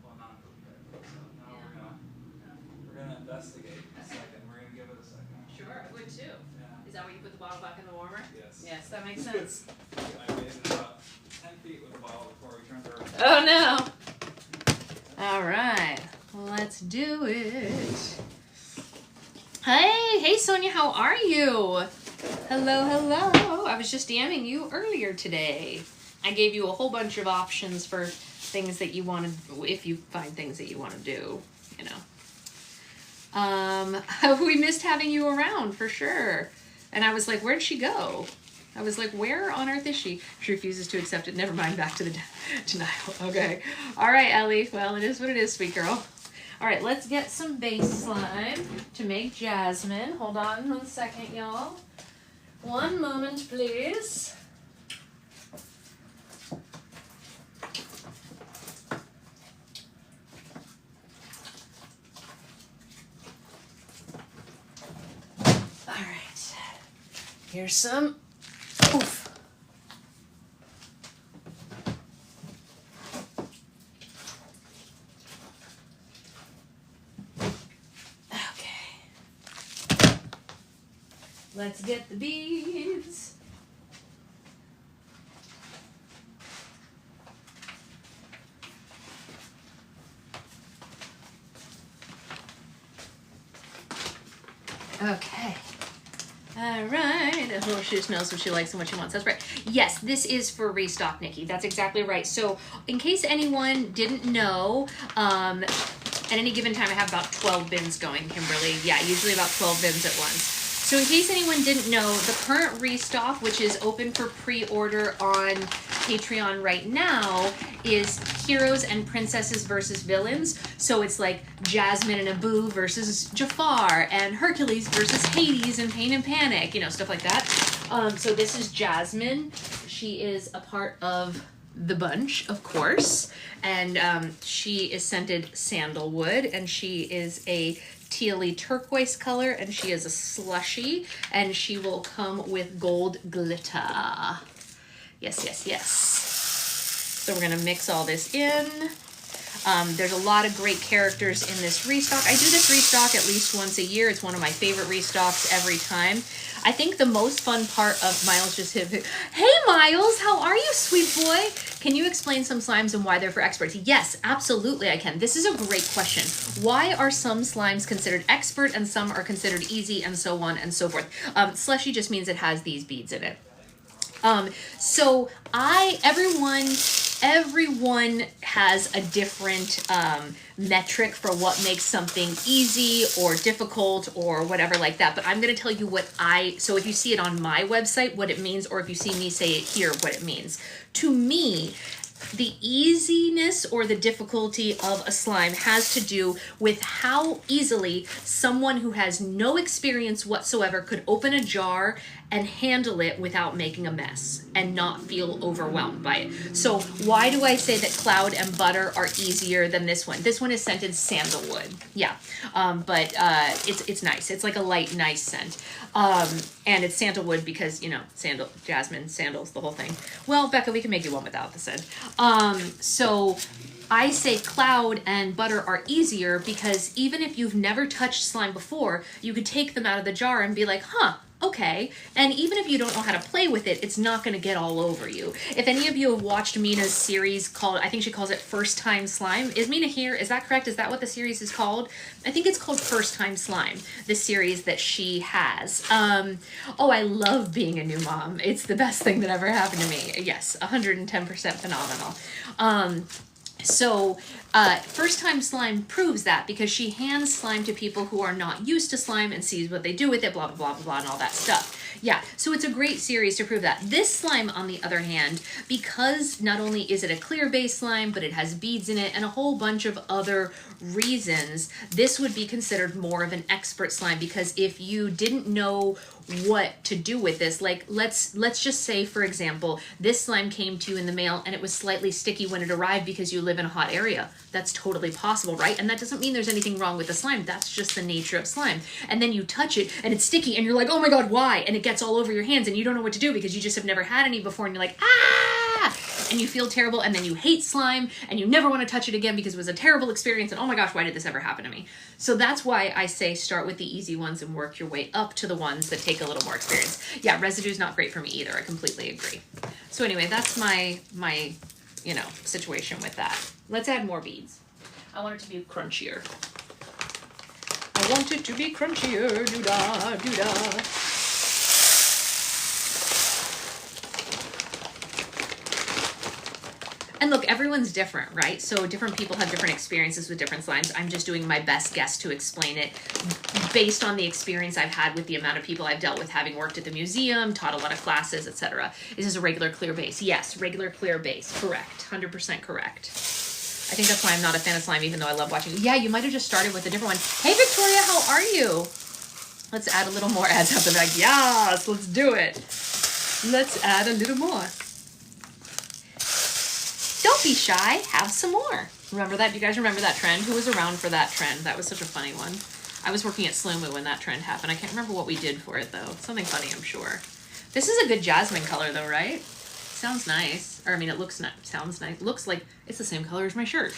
well, not poop diaper. So now we're gonna investigate a second. We're gonna give it a second. Sure, I would too. Yeah. Is that where you put the bottle back in the warmer? Yes. Yes, that makes sense. I made it about 10 feet with the bottle before we turned her. Oh no. All right, let's do it. Hey Sonia, how are you? Hello. I was just DMing you earlier today. I gave you a whole bunch of options for things that you want to, if you find things that you want to do, you know. We missed having you around for sure. And I was like, where'd she go? I was like, where on earth is she? She refuses to accept it. Never mind, back to the denial. Okay. All right, Ellie. Well, it is what it is, sweet girl. All right, let's get some base slime to make jasmine. Hold on 1 second, y'all. 1 moment, please. All right. Here's some. Oof. Okay. Let's get the beads. Okay. All right. Oh, she just knows what she likes and what she wants. That's right. Yes, this is for restock, Nikki. That's exactly right. So in case anyone didn't know, at any given time, I have about 12 bins going, Kimberly. Yeah, usually about 12 bins at once. So in case anyone didn't know, the current restock, which is open for pre-order on Patreon right now, is Heroes and Princesses versus Villains. So it's like Jasmine and Abu versus Jafar, and Hercules versus Hades and Pain and Panic, you know, stuff like that. So this is Jasmine. She is a part of the bunch, of course, and she is scented sandalwood, and she is a tealy turquoise color, and she is a slushy, and she will come with gold glitter. Yes. So we're gonna mix all this in. There's a lot of great characters in this restock. I do this restock at least once a year. It's one of my favorite restocks every time. I think the most fun part of Miles just hit. Hey Miles, how are you, sweet boy? Can you explain some slimes and why they're for experts? Yes, absolutely I can. This is a great question. Why are some slimes considered expert and some are considered easy, and so on and so forth? Slushy just means it has these beads in it. So everyone has a different metric for what makes something easy or difficult or whatever like that. But I'm going to tell you so if you see it on my website, what it means, or if you see me say it here, what it means. To me, the easiness or the difficulty of a slime has to do with how easily someone who has no experience whatsoever could open a jar and handle it without making a mess and not feel overwhelmed by it. So why do I say that Cloud and Butter are easier than this one? This one is scented sandalwood. Yeah, but it's nice. It's like a light, nice scent. And it's sandalwood because, you know, jasmine, sandals, the whole thing. Well, Becca, we can make you one without the scent. So I say Cloud and Butter are easier because even if you've never touched slime before, you could take them out of the jar and be like, huh, okay. And even if you don't know how to play with it, it's not going to get all over you. If any of you have watched Mina's series called, I think she calls it First Time Slime. Is Mina here? Is that correct? Is that what the series is called? I think it's called First Time Slime, the series that she has. Oh, I love being a new mom. It's the best thing that ever happened to me. Yes, 110% phenomenal. So First Time Slime proves that because she hands slime to people who are not used to slime and sees what they do with it, blah, blah, blah, blah, blah, and all that stuff. Yeah, so it's a great series to prove that. This slime, on the other hand, because not only is it a clear base slime, but it has beads in it and a whole bunch of other reasons, this would be considered more of an expert slime because if you didn't know what to do with this, like let's just say, for example, this slime came to you in the mail and it was slightly sticky when it arrived because you live in a hot area. That's totally possible, right? And that doesn't mean there's anything wrong with the slime. That's just the nature of slime. And then you touch it and it's sticky and you're like, oh my God, why? And it gets all over your hands and you don't know what to do because you just have never had any before and you're like, ah! And you feel terrible and then you hate slime and you never want to touch it again because it was a terrible experience and oh my gosh, why did this ever happen to me? So that's why I say start with the easy ones and work your way up to the ones that take a little more experience. Yeah, residue is not great for me either. I completely agree. So anyway, that's my you know, situation with that. Let's add more beads. I want it to be crunchier. I want it to be crunchier. Doo-dah, doo-dah. And look, everyone's different, right? So different people have different experiences with different slimes. I'm just doing my best guess to explain it based on the experience I've had with the amount of people I've dealt with, having worked at the museum, taught a lot of classes, etc. Is this a regular clear base? Yes, regular clear base. Correct. 100% correct. I think that's why I'm not a fan of slime, even though I love watching. Yeah, you might have just started with a different one. Hey, Victoria, how are you? Let's add a little more. Adds up the bag. Yes, let's do it. Let's add a little more. Don't be shy, have some more. Remember that? Do you guys remember that trend? Who was around for that trend? That was such a funny one. I was working at Slomu when that trend happened. I can't remember what we did for it though. Something funny, I'm sure. This is a good jasmine color though, right? Sounds nice. Or I mean, it looks nice. Sounds nice. Looks like it's the same color as my shirt.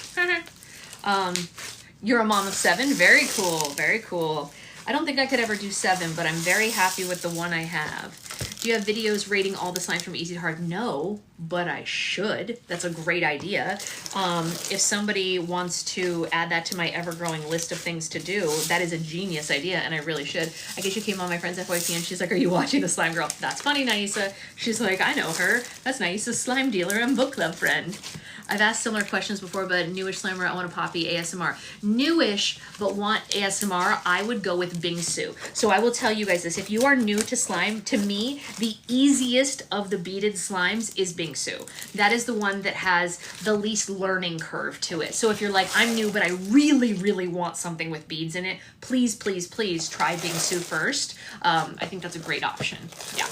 You're a mom of 7. Very cool. Very cool. I don't think I could ever do 7, but I'm very happy with the one I have. Do you have videos rating all the slimes from easy to hard? No, but I should. That's a great idea. If somebody wants to add that to my ever-growing list of things to do, that is a genius idea, and I really should. I guess you came on my friend's FYP, and she's like, are you watching The Slime Girl? That's funny, Naisa. She's like, I know her. That's Naisa's slime dealer and book club friend. I've asked similar questions before, but newish slimer, I want a poppy ASMR. Newish, but want ASMR, I would go with Bingsu. So I will tell you guys this, if you are new to slime, to me, the easiest of the beaded slimes is Bingsu. That is the one that has the least learning curve to it. So if you're like, I'm new, but I really, really want something with beads in it, please, please, please try Bingsu first. I think that's a great option. Yeah,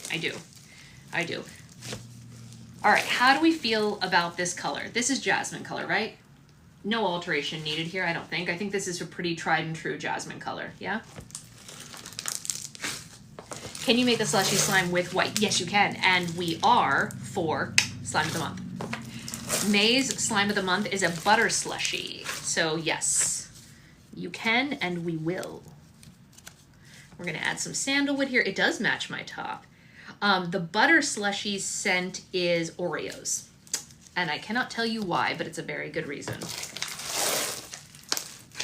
I do. I do. All right, how do we feel about this color? This is jasmine color, right? No alteration needed here, I don't think. I think this is a pretty tried and true jasmine color, yeah? Can you make the slushy slime with white? Yes, you can, and we are for Slime of the Month. May's Slime of the Month is a butter slushy, so yes, you can and we will. We're gonna add some sandalwood here. It does match my top. The butter slushy scent is Oreos. And I cannot tell you why, but it's a very good reason.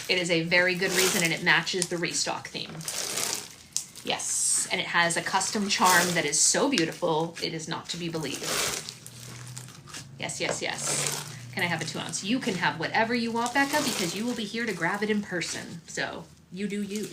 It is a very good reason and it matches the restock theme. Yes, and it has a custom charm that is so beautiful, it is not to be believed. Yes, yes, yes. Can I have a 2 ounce? You can have whatever you want, Becca, because you will be here to grab it in person. So you do you.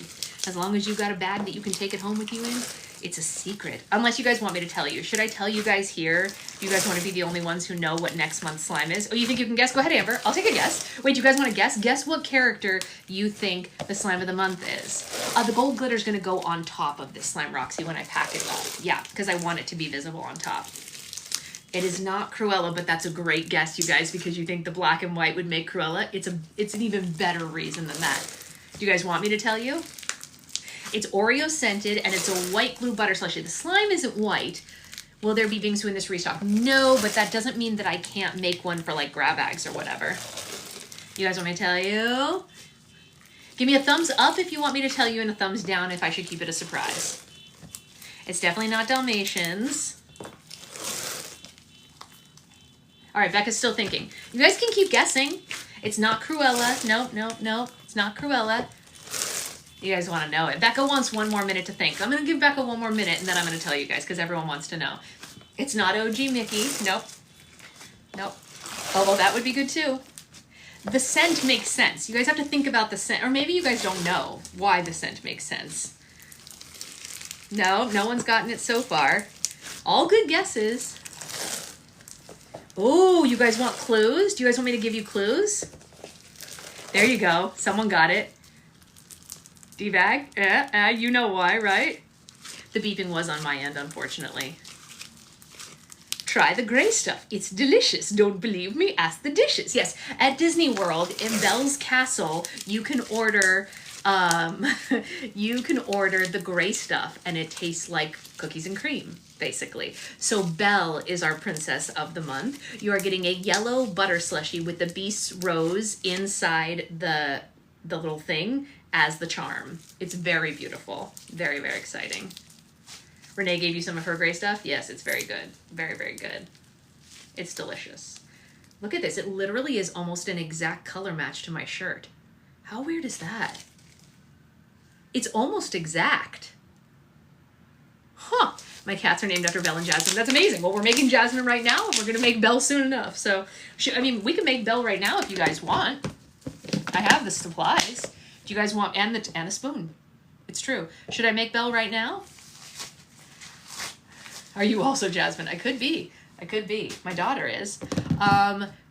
As long as you've got a bag that you can take it home with you in, It's a secret. Unless you guys want me to tell you. Should I tell you guys here? Do you guys want to be the only ones who know what next month's slime is? Oh, you think you can guess? Go ahead, Amber. I'll take a guess. Wait, do you guys want to guess? Guess what character you think the slime of the month is. The gold glitter is going to go on top of this slime, Roxy, when I pack it up. Yeah, because I want it to be visible on top. It is not Cruella, but that's a great guess, you guys, because you think the black and white would make Cruella. It's an even better reason than that. Do you guys want me to tell you? It's Oreo scented, and it's a white glue butter slushy. The slime isn't white. Will there be Bingsu in this restock? No, but that doesn't mean that I can't make one for like grab bags or whatever. You guys want me to tell you? Give me a thumbs up if you want me to tell you, and a thumbs down if I should keep it a surprise. It's definitely not Dalmatians. All right, Becca's still thinking. You guys can keep guessing. It's not Cruella. Nope. It's not Cruella. You guys want to know it. Becca wants one more minute to think. I'm going to give Becca one more minute, and then I'm going to tell you guys, because everyone wants to know. It's not OG Mickey. Nope. Although that would be good, too. The scent makes sense. You guys have to think about the scent. Or maybe you guys don't know why the scent makes sense. No one's gotten it so far. All good guesses. Oh, you guys want clues? Do you guys want me to give you clues? There you go. Someone got it. D-bag? Yeah, you know why, right? The beeping was on my end, unfortunately. Try the gray stuff. It's delicious. Don't believe me? Ask the dishes. Yes, at Disney World, in Belle's Castle, you can order the gray stuff, and it tastes like cookies and cream, basically. So Belle is our princess of the month. You are getting a yellow butter slushie with the Beast's rose inside the little thing as the charm. It's very beautiful. Very, very exciting. Renee gave you some of her gray stuff? Yes, it's very good. Very, very good. It's delicious. Look at this. It literally is almost an exact color match to my shirt. How weird is that? It's almost exact. Huh. My cats are named after Belle and Jasmine. That's amazing. Well, we're making Jasmine right now, and we're going to make Belle soon enough. So, I mean, we can make Belle right now if you guys want. I have the supplies. Do you guys want, and a spoon. It's true. Should I make Belle right now? Are you also Jasmine? I could be. My daughter is.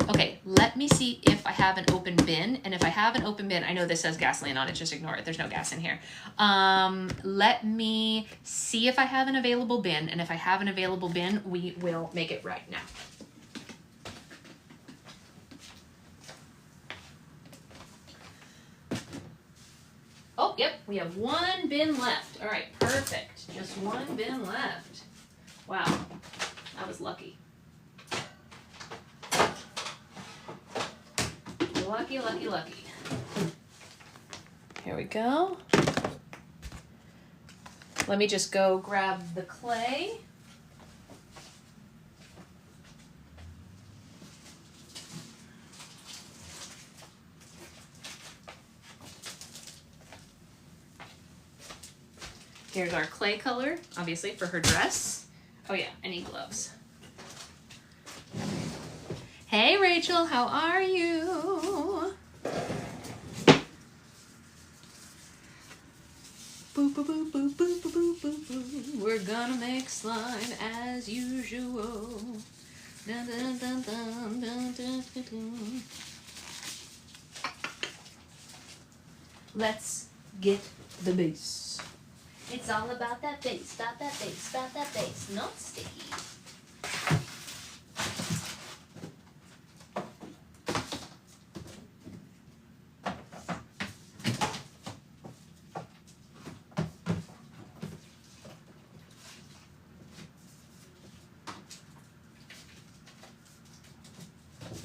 Okay, let me see if I have an open bin. And if I have an open bin, I know this says gasoline on it. Just ignore it. There's no gas in here. Let me see if I have an available bin. And if I have an available bin, we will make it right now. Oh, yep, we have one bin left. All right, perfect. Just one bin left. Wow, that was lucky. Lucky. Here we go. Let me just go grab the clay. Here's our clay color, obviously, for her dress. Oh yeah, I need gloves. Hey Rachel, how are you? Boop, boop, boop, boop, boop, boop, boop, boop. We're gonna make slime as usual. Dun, dun, dun, dun, dun, dun, dun, dun. Let's get the base. It's all about that base, about that base, about that base, not sticky.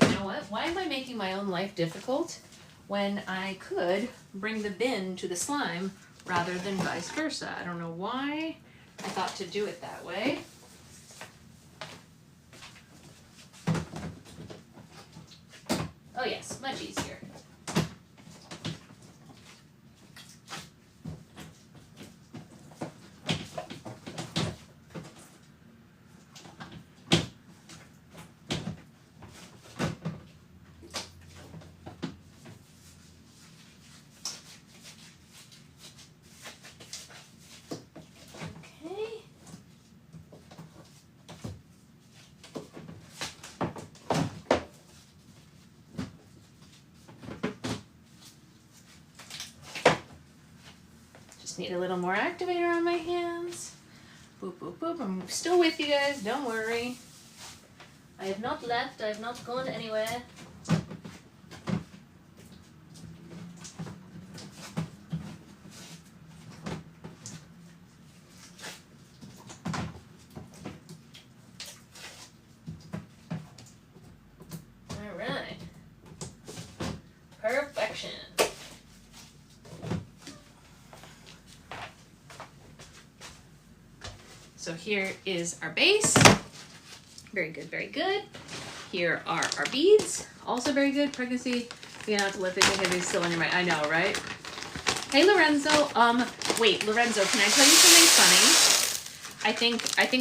You know what? Why am I making my own life difficult when I could bring the bin to the slime rather than vice versa? I don't know why I thought to do it that way. Oh yes, much easier. Okay. Just need a little more activator on my hands. Boop, boop, boop. I'm still with you guys. Don't worry. I have not left. I have not gone anywhere. All right. Perfection. So here is our base. Very good, very good. Here are our beads. Also very good. Pregnancy. You're gonna have to let the heavies still on your mind. I know, right? Hey Lorenzo. Wait, Lorenzo, can I tell you something funny?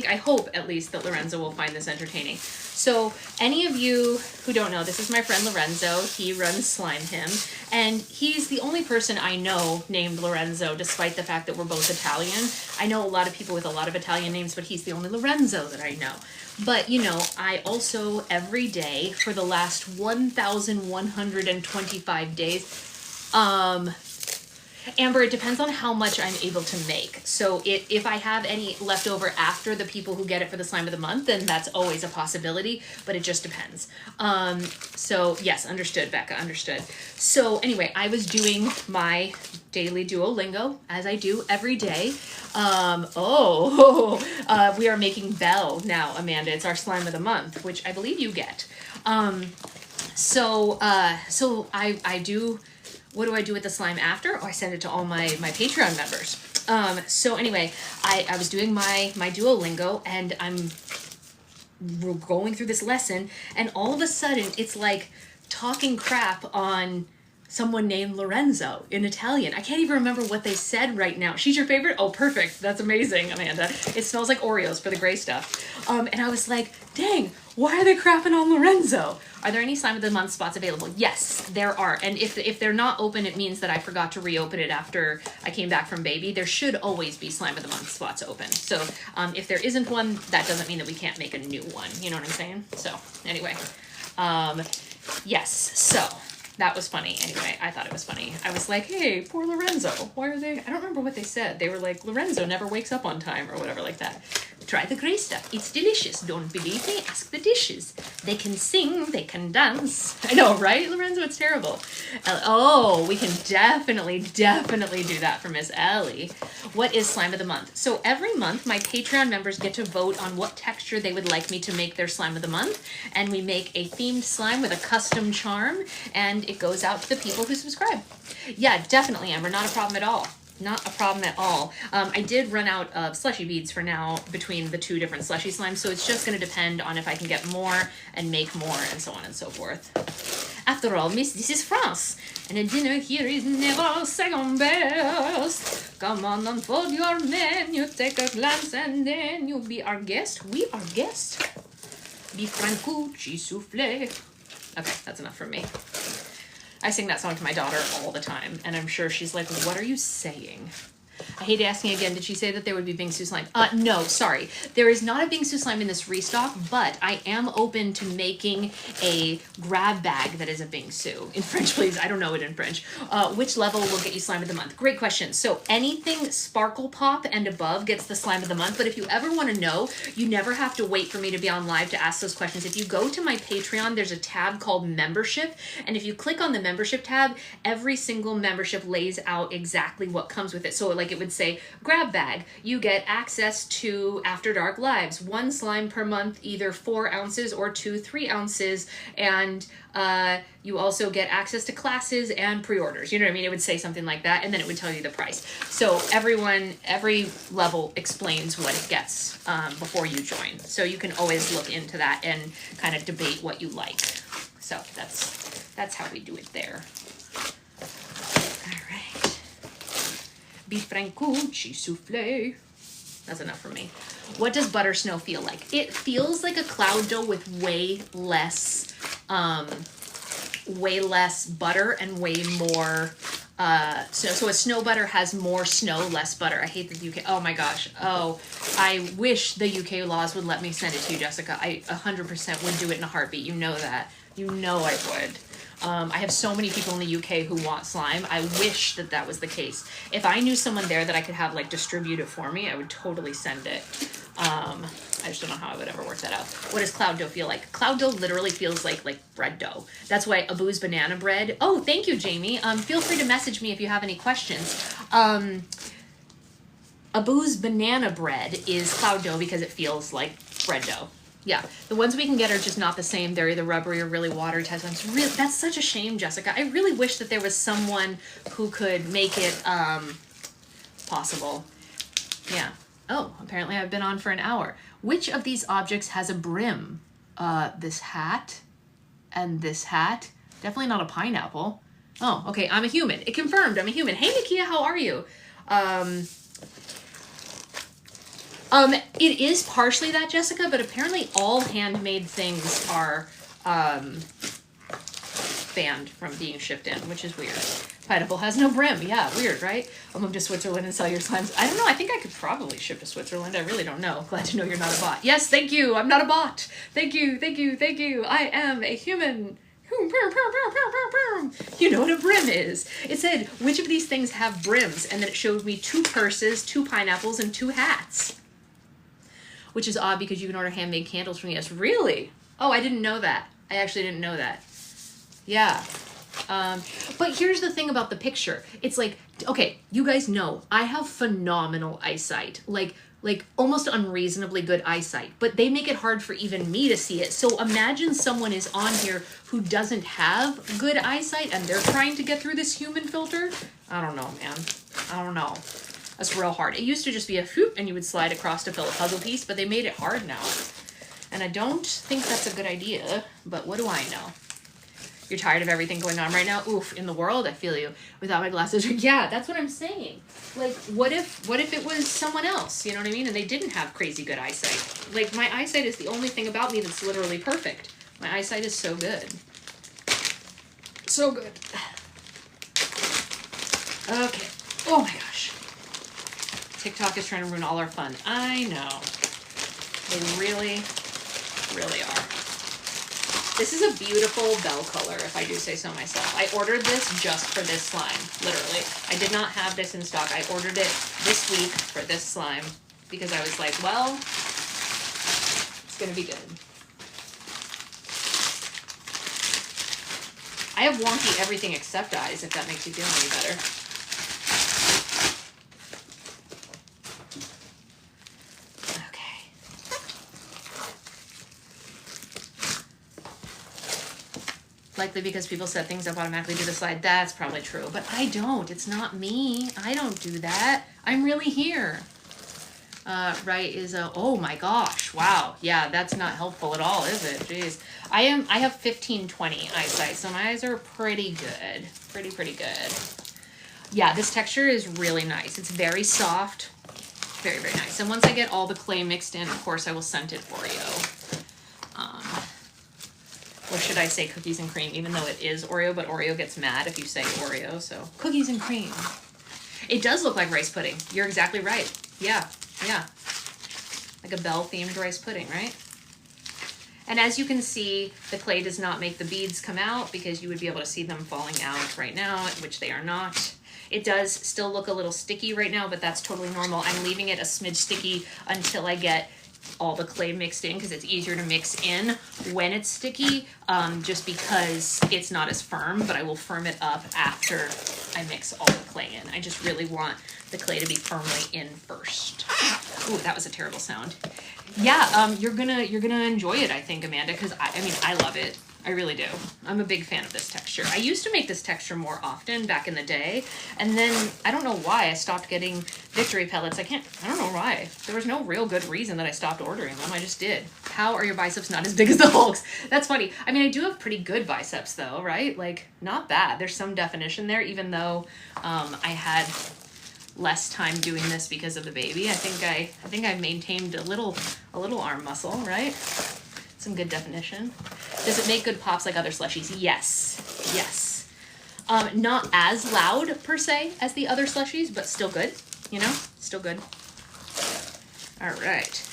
I hope at least that Lorenzo will find this entertaining. So any of you who don't know, this is my friend Lorenzo. He runs Slime Him, and he's the only person I know named Lorenzo, despite the fact that we're both Italian. I know a lot of people with a lot of Italian names, but he's the only Lorenzo that I know. But, you know, I also, every day for the last 1,125 days, Amber, it depends on how much I'm able to make. So if I have any left over after the people who get it for the slime of the month, then that's always a possibility, but it just depends. So yes, understood, Becca, understood. So anyway, I was doing my daily Duolingo, as I do every day. We are making Belle now, Amanda. It's our slime of the month, which I believe you get. So I do... What do I do with the slime after? Oh, I send it to all my Patreon members. So anyway, I was doing my Duolingo, and I'm going through this lesson, and all of a sudden it's like talking crap on someone named Lorenzo in Italian. I can't even remember what they said right now. She's your favorite? Oh, perfect. That's amazing, Amanda. It smells like Oreos for the gray stuff. And I was like, dang, why are they crapping on Lorenzo? Are there any slime of the month spots available? Yes, there are. And if they're not open, it means that I forgot to reopen it after I came back from baby. There should always be slime of the month spots open. So if there isn't one, that doesn't mean that we can't make a new one. You know what I'm saying? So anyway, yes, so that was funny. Anyway, I thought it was funny. I was like, hey, poor Lorenzo. Why are they? I don't remember what they said. They were like, Lorenzo never wakes up on time or whatever like that. Try the gray stuff. It's delicious. Don't believe me? Ask the dishes. They can sing. They can dance. I know, right, Lorenzo? It's terrible. Oh, we can definitely do that for Miss Ellie. What is slime of the month? So every month, my Patreon members get to vote on what texture they would like me to make their slime of the month. And we make a themed slime with a custom charm. And it goes out to the people who subscribe. Yeah, definitely, Amber. Not a problem at all. Not a problem at all. I did run out of slushy beads for now between the two different slushy slimes, so it's just going to depend on if I can get more and make more and so on and so forth. After all, miss, this is France, and a dinner here is never second best. Come on, unfold your menu, take a glance, and then you'll be our guest. We are guests. Beef Brancucci soufflé. Okay, that's enough for me. I sing that song to my daughter all the time, and I'm sure she's like, what are you saying? I hate asking again, did she say that there would be Bingsu slime? No, sorry. There is not a Bingsu slime in this restock, but I am open to making a grab bag that is a Bingsu. In French, please. I don't know it in French. Which level will get you slime of the month? Great question. So anything Sparkle Pop and above gets the slime of the month, but if you ever want to know, you never have to wait for me to be on live to ask those questions. If you go to my Patreon, there's a tab called Membership, and if you click on the Membership tab, every single membership lays out exactly what comes with it. So like it would say, grab bag, you get access to After Dark Lives, 1 slime per month, either 4 ounces or 2 3 ounces, and you also get access to classes and pre-orders. You know what I mean? It would say something like that, and then it would tell you the price. So every level explains what it gets before you join. So you can always look into that and kind of debate what you like. So that's how we do it there. Beef Brancucci soufflé. That's enough for me. What does butter snow feel like? It feels like a cloud dough with way less butter and way more so a snow butter has more snow, less butter. I hate the UK. Oh my gosh. Oh, I wish the UK laws would let me send it to you, Jessica. I 100% would do it in a heartbeat. You know that. You know I would. I have so many people in the UK who want slime. I wish that that was the case. If I knew someone there that I could have like distribute it for me, I would totally send it. I just don't know how I would ever work that out. What does cloud dough feel like? Cloud dough literally feels like bread dough. That's why Abu's banana bread. Oh, thank you, Jamie. Feel free to message me if you have any questions. Abu's banana bread is cloud dough because it feels like bread dough. Yeah, the ones we can get are just not the same. They're either rubbery or really watery types. That's such a shame, Jessica. I really wish that there was someone who could make it possible. Yeah. Oh, apparently I've been on for an hour. Which of these objects has a brim? This hat and this hat. Definitely not a pineapple. Oh, okay, I'm a human. It confirmed I'm a human. Hey, Nakia, how are you? It is partially that, Jessica, but apparently all handmade things are banned from being shipped in, which is weird. Pineapple has no brim. Yeah, weird, right? I'll move to Switzerland and sell your slimes. I don't know. I think I could probably ship to Switzerland. I really don't know. Glad to know you're not a bot. Yes, thank you. I'm not a bot. Thank you, thank you, thank you. I am a human. You know what a brim is. It said, which of these things have brims? And then it showed me 2 purses, 2 pineapples, and 2 hats. Which is odd because you can order handmade candles from us. Really? Oh, I didn't know that. I actually didn't know that. Yeah. But here's the thing about the picture. It's like, okay, you guys know I have phenomenal eyesight. Like almost unreasonably good eyesight. But they make it hard for even me to see it. So imagine someone is on here who doesn't have good eyesight and they're trying to get through this human filter. I don't know, man. I don't know. That's real hard. It used to just be a whoop and you would slide across to fill a puzzle piece, but they made it hard now. And I don't think that's a good idea, but what do I know? You're tired of everything going on right now? Oof, in the world, I feel you. Without my glasses. Yeah, that's what I'm saying. Like, what if it was someone else, you know what I mean? And they didn't have crazy good eyesight. Like, my eyesight is the only thing about me that's literally perfect. My eyesight is so good. So good. Okay. Oh my gosh. TikTok is trying to ruin all our fun. I know. They really, really are. This is a beautiful bell color, if I do say so myself. I ordered this just for this slime, literally. I did not have this in stock. I ordered it this week for this slime because I was like, well, it's gonna be good. I have wonky everything except eyes, if that makes you feel any better. Likely because people set things up automatically to the side. That's probably true, but I don't. It's not me. I don't do that. I'm really here. Right is a, oh my gosh, wow. Yeah, that's not helpful at all, is it? Jeez. I have 15/20 eyesight, so my eyes are pretty good. Pretty good. Yeah, this texture is really nice. It's very soft. Very, very nice. And once I get all the clay mixed in, of course, I will scent it for you. Or should I say cookies and cream, even though it is Oreo, but Oreo gets mad if you say Oreo, so cookies and cream. It does look like rice pudding. You're exactly right. Yeah. Like a bell-themed rice pudding, right? And as you can see, the clay does not make the beads come out because you would be able to see them falling out right now, which they are not. It does still look a little sticky right now, but that's totally normal. I'm leaving it a smidge sticky until I get all the clay mixed in because it's easier to mix in when it's sticky, just because it's not as firm, but I will firm it up after I mix all the clay in. I just really want the clay to be firmly in first. Ooh, that was a terrible sound. Yeah, you're gonna enjoy it, I think, Amanda, because I mean, I love it. I really do. I'm a big fan of this texture. I used to make this texture more often back in the day, and then I don't know why I stopped getting Victory pellets. I don't know why. There was no real good reason that I stopped ordering them. I just did. How are your biceps not as big as the Hulk's? That's funny. I mean, I do have pretty good biceps though, right? Like, not bad. There's some definition there, even though I had less time doing this because of the baby. I think I maintained a little arm muscle, right? Some good definition. Does it make good pops like other slushies? Yes. Not as loud per se as the other slushies, but still good, you know? Still good. All right.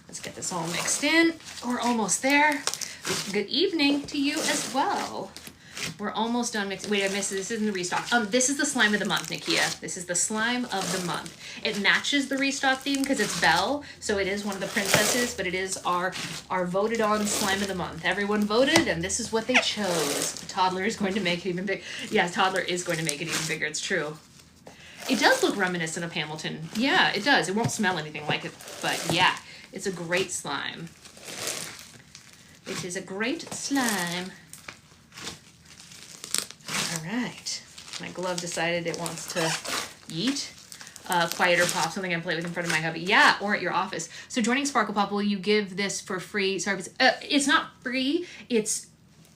Let's get this all mixed in. We're almost there. Good evening to you as well. We're almost done mixing. Wait, I missed it. This isn't the restock. This is the slime of the month, Nakia. This is the slime of the month. It matches the restock theme because it's Belle, so it is one of the princesses, but it is our voted on slime of the month. Everyone voted, and this is what they chose. The toddler is going to make it even bigger. Yeah, toddler is going to make it even bigger. It's true. It does look reminiscent of Hamilton. Yeah, it does. It won't smell anything like it, but yeah, it's a great slime. It is a great slime. All right. My glove decided it wants to yeet. Quieter Pop, something I play with in front of my hubby. Yeah, or at your office. So joining Sparkle Pop, will you give this for free? Sorry, it's not free. It's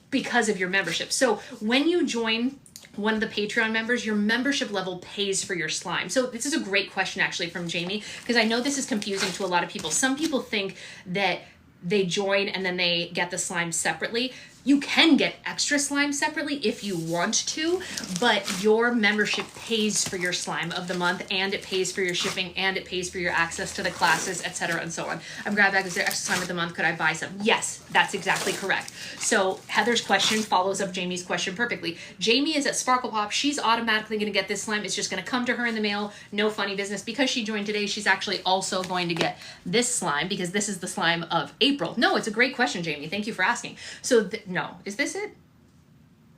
because of your membership. So when you join one of the Patreon members, your membership level pays for your slime. So this is a great question actually from Jamie, because I know this is confusing to a lot of people. Some people think that they join and then they get the slime separately. You can get extra slime separately if you want to, but your membership pays for your slime of the month, and it pays for your shipping, and it pays for your access to the classes, etc. and so on. I'm Grab Bag, is there extra slime of the month? Could I buy some? Yes, that's exactly correct. So Heather's question follows up Jamie's question perfectly. Jamie is at Sparkle Pop. She's automatically going to get this slime. It's just going to come to her in the mail. No funny business. Because she joined today, she's actually also going to get this slime, because this is the slime of April. No, it's a great question, Jamie. Thank you for asking. So no, is this it?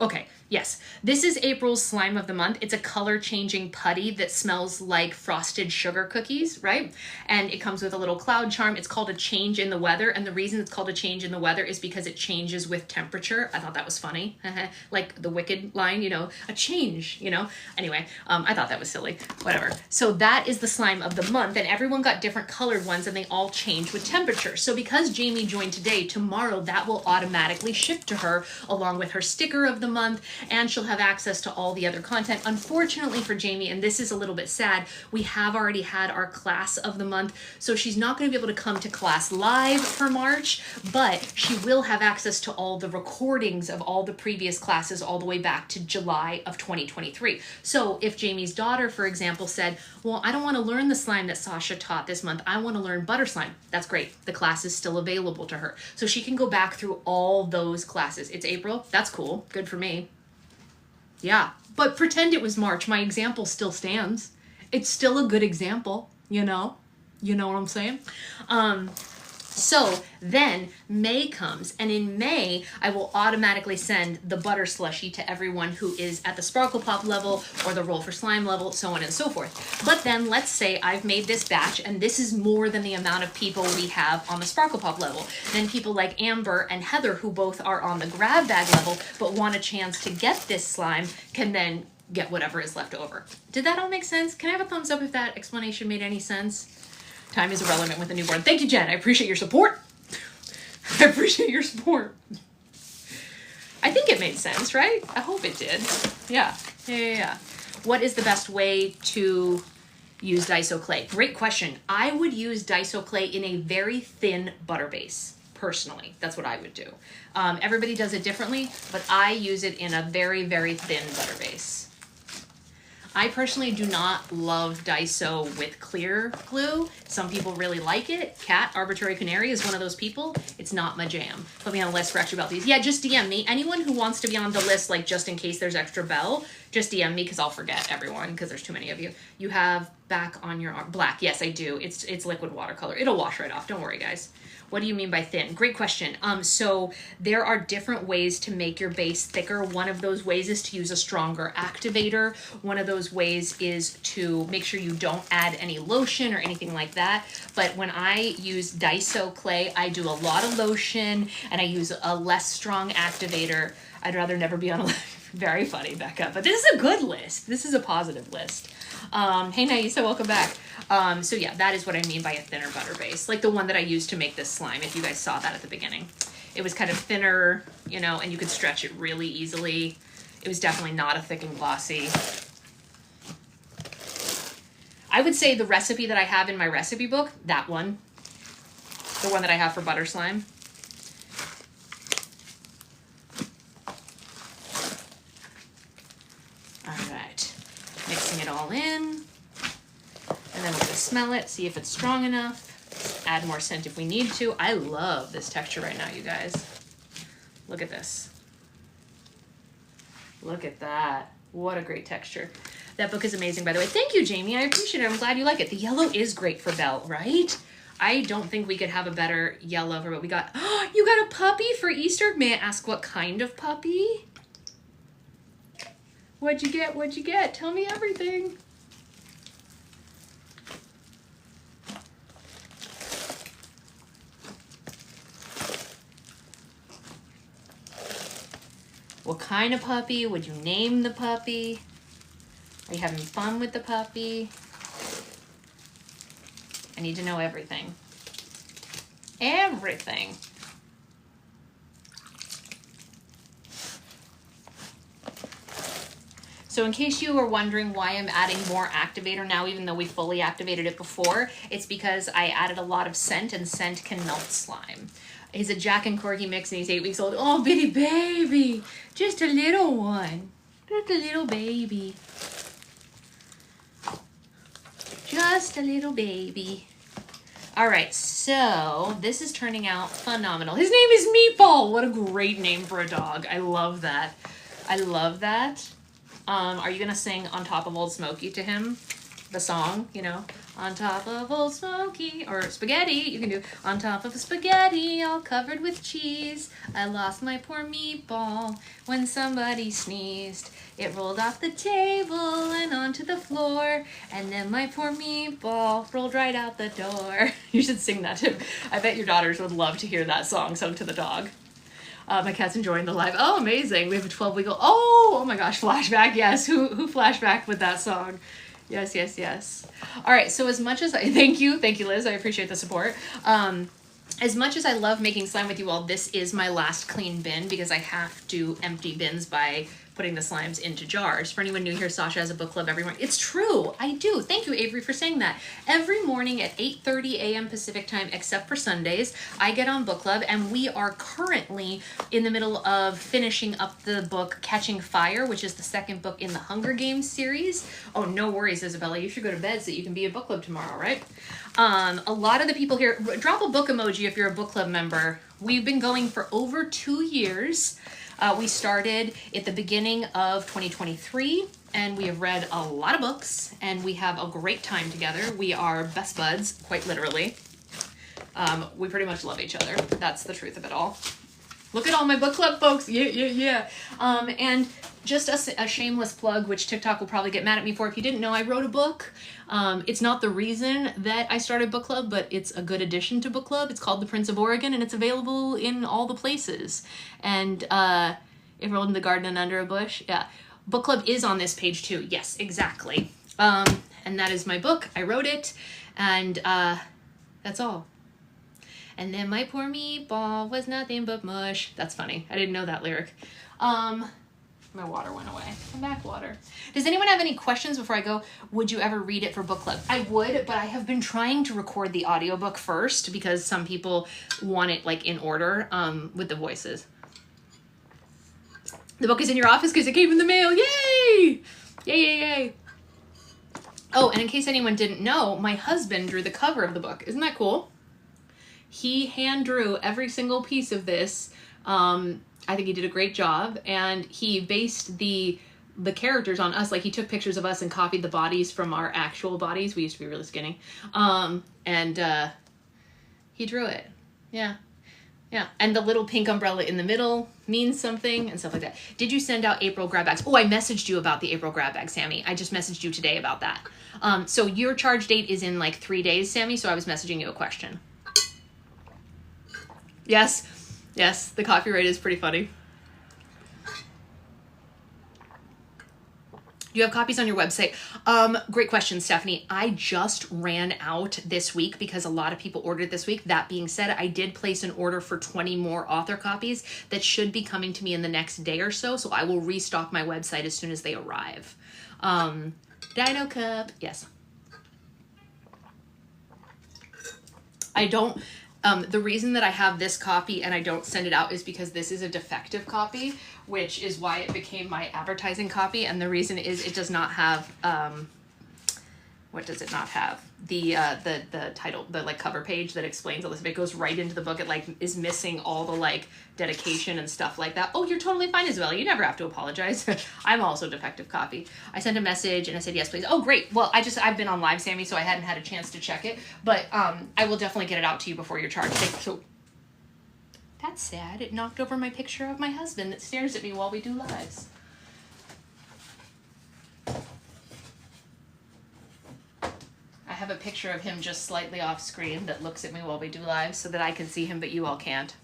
Okay, yes. This is April's slime of the month. It's a color changing putty that smells like frosted sugar cookies, right? And it comes with a little cloud charm. It's called a change in the weather. And the reason it's called a change in the weather is because it changes with temperature. I thought that was funny. Like the Wicked line, you know, a change, you know? Anyway, I thought that was silly, whatever. So that is the slime of the month, and everyone got different colored ones, and they all change with temperature. So because Jamie joined today, tomorrow that will automatically ship to her along with her sticker of the month, and she'll have access to all the other content. Unfortunately for Jamie, and this is a little bit sad, we have already had our class of the month, so she's not going to be able to come to class live for March, but she will have access to all the recordings of all the previous classes all the way back to July of 2023. So if Jamie's daughter, for example, said, well, I don't want to learn the slime that Sasha taught this month, I want to learn butter slime, that's great. The class is still available to her, so she can go back through all those classes. It's April, that's cool, good for me. Yeah, but pretend it was March. My example still stands. It's still a good example, you know? You know what I'm saying? So then May comes, and in May, I will automatically send the butter slushie to everyone who is at the Sparkle Pop level or the Roll for Slime level, so on and so forth. But then let's say I've made this batch, and this is more than the amount of people we have on the Sparkle Pop level. Then people like Amber and Heather, who both are on the Grab Bag level, but want a chance to get this slime, can then get whatever is left over. Did that all make sense? Can I have a thumbs up if that explanation made any sense? Time is irrelevant with a newborn. Thank you, Jen. I appreciate your support. I appreciate your support. I think it made sense, right? I hope it did. Yeah. What is the best way to use Daiso clay? Great question. I would use Daiso clay in a very thin butter base. Personally, that's what I would do. Everybody does it differently, but I use it in a very, very thin butter base. I personally do not love Daiso with clear glue. Some people really like it. Kat, Arbitrary Canary, is one of those people. It's not my jam. Put me on a list for extra bell fees. Yeah, just DM me. Anyone who wants to be on the list, like just in case there's extra bell, just DM me because I'll forget everyone because there's too many of you. You have back on your arm. Black. Yes, I do. It's liquid watercolor. It'll wash right off. Don't worry, guys. What do you mean by thin? Great question. So there are different ways to make your base thicker. One of those ways is to use a stronger activator. One of those ways is to make sure you don't add any lotion or anything like that. But when I use Daiso clay, I do a lot of lotion and I use a less strong activator. I'd rather never be on a very funny, Becca, but this is a good list. This is a positive list. Hey Naisa, welcome back. So yeah, that is what I mean by a thinner butter base, like the one that I used to make this slime, if you guys saw that at the beginning. It was kind of thinner, you know, and you could stretch it really easily. It was definitely not a thick and glossy. I would say the recipe that I have in my recipe book, that one, the one that I have for butter slime. All right, mixing it all in. And then we're gonna smell it, see if it's strong enough. Add more scent if we need to. I love this texture right now, you guys. Look at this. Look at that. What a great texture. That book is amazing, by the way. Thank you, Jamie. I appreciate it. I'm glad you like it. The yellow is great for Belle, right? I don't think we could have a better yellow for what we got. Oh, you got a puppy for Easter? May I ask what kind of puppy? What'd you get? What'd you get? Tell me everything. What kind of puppy? Would you name the puppy? Are you having fun with the puppy? I need to know everything. Everything. So in case you were wondering why I'm adding more activator now, even though we fully activated it before, it's because I added a lot of scent, and scent can melt slime. He's a Jack and Corgi mix, and he's 8 weeks old. Oh, bitty baby. Just a little one. Just a little baby. Just a little baby. All right, so this is turning out phenomenal. His name is Meatball. What a great name for a dog. I love that. I love that. Are you gonna sing On Top of Old Smoky to him? The song, you know, on top of Old Smoky, or spaghetti, you can do on top of spaghetti, all covered with cheese. I lost my poor meatball when somebody sneezed. It rolled off the table and onto the floor, and then my poor meatball rolled right out the door. You should sing that too. I bet your daughters would love to hear that song sung to the dog. My cat's enjoying the live. Oh, amazing. We have a 12-week-old. Oh my gosh, flashback. Yes, who flashbacked with that song? Yes, yes, yes. All right, so as much as thank you, Liz. I appreciate the support. As much as I love making slime with you all, this is my last clean bin because I have to empty bins by putting the slimes into jars. For anyone new here, Sasha has a book club every morning. It's true, I do. Thank you, Avery, for saying that. Every morning at 8:30 a.m. Pacific time, except for Sundays, I get on book club, and we are currently in the middle of finishing up the book Catching Fire, which is the second book in the Hunger Games series. Oh, no worries, Isabella. You should go to bed so you can be a book club tomorrow, right? A lot of the people here, drop a book emoji if you're a book club member. We've been going for over 2 years. We started at the beginning of 2023, and we have read a lot of books, and we have a great time together. We are best buds, quite literally. We pretty much love each other. That's the truth of it all. Look at all my book club folks. Yeah, yeah, yeah. And just a shameless plug, which TikTok will probably get mad at me for. If you didn't know, I wrote a book. It's not the reason that I started book club, but it's a good addition to book club. It's called The Prince of Oregon, and it's available in all the places. And it rolled in the garden and under a bush. Yeah. Book club is on this page too. Yes, exactly. And that is my book. I wrote it, and that's all. And then my poor meatball was nothing but mush. That's funny. I didn't know that lyric. My water went away. Come back, water. Does anyone have any questions before I go? Would you ever read it for book club? I would, but I have been trying to record the audiobook first because some people want it like in order with the voices. The book is in your office because it came in the mail. Yay! Yay, yay, yay. Oh, and in case anyone didn't know, my husband drew the cover of the book. Isn't that cool? He hand drew every single piece of this. I think he did a great job, and he based the characters on us. Like, he took pictures of us and copied the bodies from our actual bodies. We used to be really skinny. And he drew it. Yeah. Yeah. And the little pink umbrella in the middle means something and stuff like that. Did you send out April grab bags? Oh, I messaged you about the April grab bag, Sammy. I just messaged you today about that. So your charge date is in like 3 days, Sammy, so I was messaging you a question. Yes. Yes, the copyright is pretty funny. Do you have copies on your website? Great question, Stephanie. I just ran out this week because a lot of people ordered this week. That being said, I did place an order for 20 more author copies that should be coming to me in the next day or so. So I will restock my website as soon as they arrive. Dino Cup, yes. I don't... the reason that I have this copy and I don't send it out is because this is a defective copy, which is why it became my advertising copy. And the reason is it does not have what does it not have? The title, the like cover page that explains all this. If it goes right into the book, it like is missing all the like dedication and stuff like that. Oh, you're totally fine, Isabella. You never have to apologize. I'm also defective copy. I sent a message and I said, yes, please. Oh, great. Well, I've been on live, Sammy, so I hadn't had a chance to check it, but I will definitely get it out to you before you're charged. So that's sad. It knocked over my picture of my husband that stares at me while we do lives. I have a picture of him just slightly off screen that looks at me while we do live so that I can see him, but you all can't.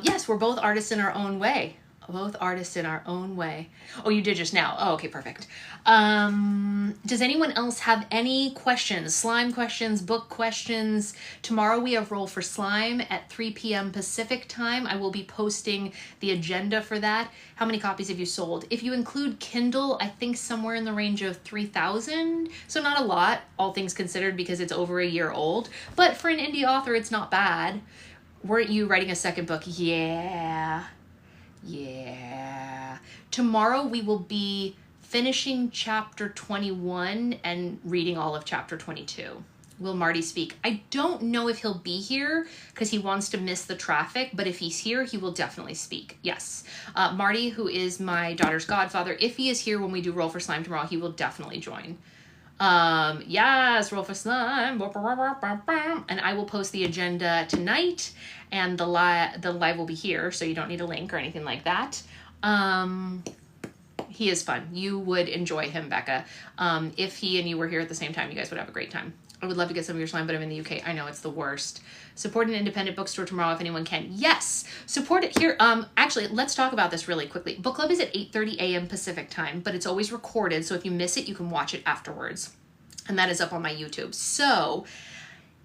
Yes, we're both artists in our own way. Both artists in our own way. Oh, you did just now. Oh, okay, perfect. Does anyone else have any questions? Slime questions, book questions? Tomorrow we have Roll for Slime at 3 p.m. Pacific time. I will be posting the agenda for that. How many copies have you sold? If you include Kindle, I think somewhere in the range of 3,000. So not a lot, all things considered, because it's over a year old. But for an indie author, it's not bad. Weren't you writing a second book? Yeah. Tomorrow we will be finishing chapter 21 and reading all of chapter 22. Will Marty speak? I don't know if he'll be here because he wants to miss the traffic, but if he's here, he will definitely speak. Yes. Marty, who is my daughter's godfather, if he is here when we do Roll for Slime tomorrow, he will definitely join. Yes, Roll for Slime. And I will post the agenda tonight, and the live will be here, so you don't need a link or anything like that. He is fun. You would enjoy him, Becca. If he and you were here at the same time, you guys would have a great time. I would love to get some of your slime, but I'm in the UK. I know, it's the worst. Support an independent bookstore tomorrow if anyone can. Yes, support it here. Actually, let's talk about this really quickly. Book club is at 8:30 a.m. Pacific time, but it's always recorded, so if you miss it, you can watch it afterwards. And that is up on my YouTube. So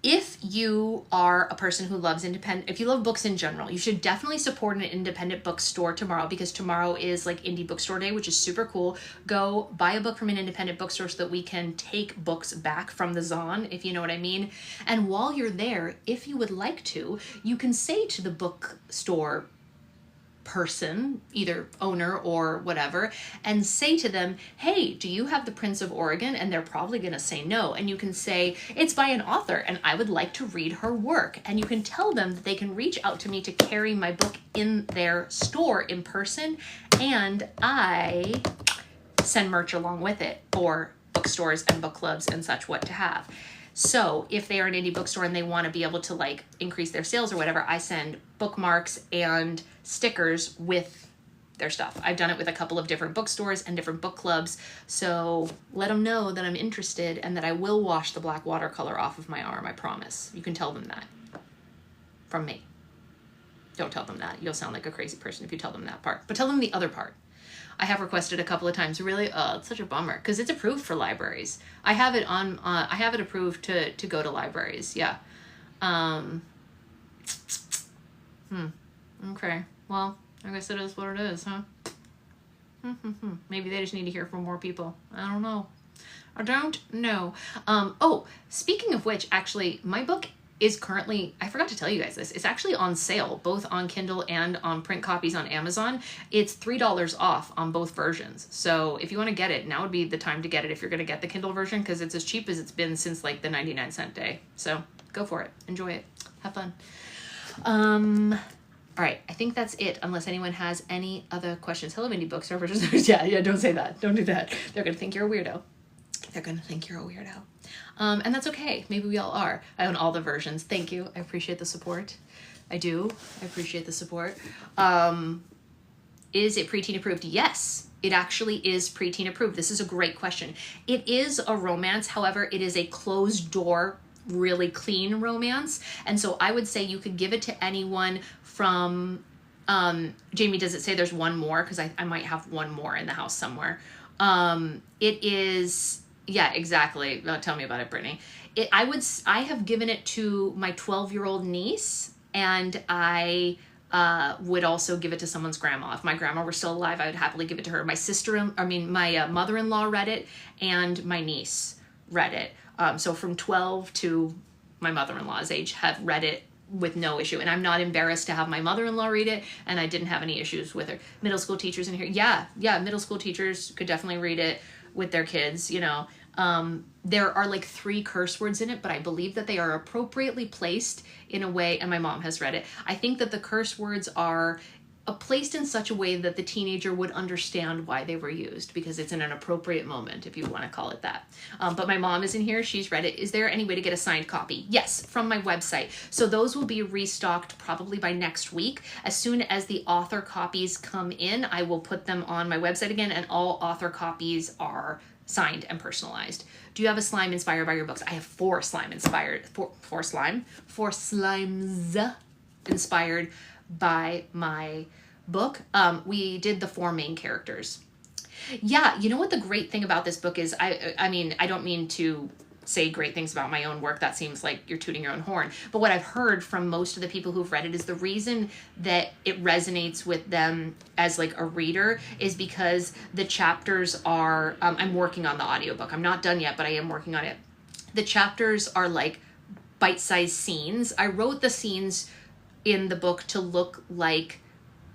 if you are a person who loves if you love books in general, you should definitely support an independent bookstore tomorrow, because tomorrow is like indie bookstore day, which is super cool. Go buy a book from an independent bookstore so that we can take books back from the Zon, if you know what I mean. And while you're there, if you would like to, you can say to the bookstore person, either owner or whatever, and say to them, hey, do you have the Prince of Oregon? And they're probably going to say no. And you can say, it's by an author and I would like to read her work. And you can tell them that they can reach out to me to carry my book in their store in person, and I send merch along with it for bookstores and book clubs and such what to have. So if they are an indie bookstore and they want to be able to like increase their sales or whatever, I send bookmarks and stickers with their stuff. I've done it with a couple of different bookstores and different book clubs. So let them know that I'm interested and that I will wash the black watercolor off of my arm. I promise. You can tell them that from me. Don't tell them that. You'll sound like a crazy person if you tell them that part, but tell them the other part. I have requested a couple of times. Really, it's such a bummer because it's approved for libraries. I have it on. I have it approved to go to libraries. Yeah. Okay. Well, I guess it is what it is, huh? Maybe they just need to hear from more people. I don't know. I don't know. Oh, speaking of which, actually, my book is currently, I forgot to tell you guys this, it's actually on sale, both on Kindle and on print copies on Amazon. It's $3 off on both versions. So if you want to get it, now would be the time to get it if you're going to get the Kindle version, because it's as cheap as it's been since like the 99-cent day. So go for it. Enjoy it. Have fun. All right, I think that's it, unless anyone has any other questions. Hello, indie bookstore. Yeah, don't say that. Don't do that. They're going to think you're a weirdo. They're going to think you're a weirdo. And that's okay. Maybe we all are. I own all the versions. Thank you. I appreciate the support. I do. I appreciate the support. Is it preteen approved? Yes, it actually is preteen approved. This is a great question. It is a romance. However, it is a closed door, really clean romance. And so I would say you could give it to anyone from, Jamie, does it say there's one more? Because I might have one more in the house somewhere. It is... Yeah, exactly. Tell me about it, Brittany. I have given it to my 12-year-old niece, and I would also give it to someone's grandma. If my grandma were still alive, I would happily give it to her. My mother-in-law read it, and my niece read it. So from 12 to my mother-in-law's age have read it with no issue. And I'm not embarrassed to have my mother-in-law read it, and I didn't have any issues with her. Middle school teachers in here. Yeah, middle school teachers could definitely read it with their kids, you know. There are like 3 curse words in it, but I believe that they are appropriately placed in a way, and my mom has read it. I think that the curse words are placed in such a way that the teenager would understand why they were used, because it's in an appropriate moment, if you want to call it that. But my mom is in here. She's read it. Is there any way to get a signed copy? Yes, from my website. So those will be restocked probably by next week. As soon as the author copies come in, I will put them on my website again, and all author copies are signed and personalized. Do you have a slime inspired by your books? I have 4 slimes inspired by my book. We did the 4 main characters. Yeah, you know what the great thing about this book is? I mean, I don't mean to say great things about my own work. That seems like you're tooting your own horn. But what I've heard from most of the people who've read it is the reason that it resonates with them as like a reader is because the chapters are, I'm working on the audiobook. I'm not done yet, but I am working on it. The chapters are like bite-sized scenes. I wrote the scenes in the book to look like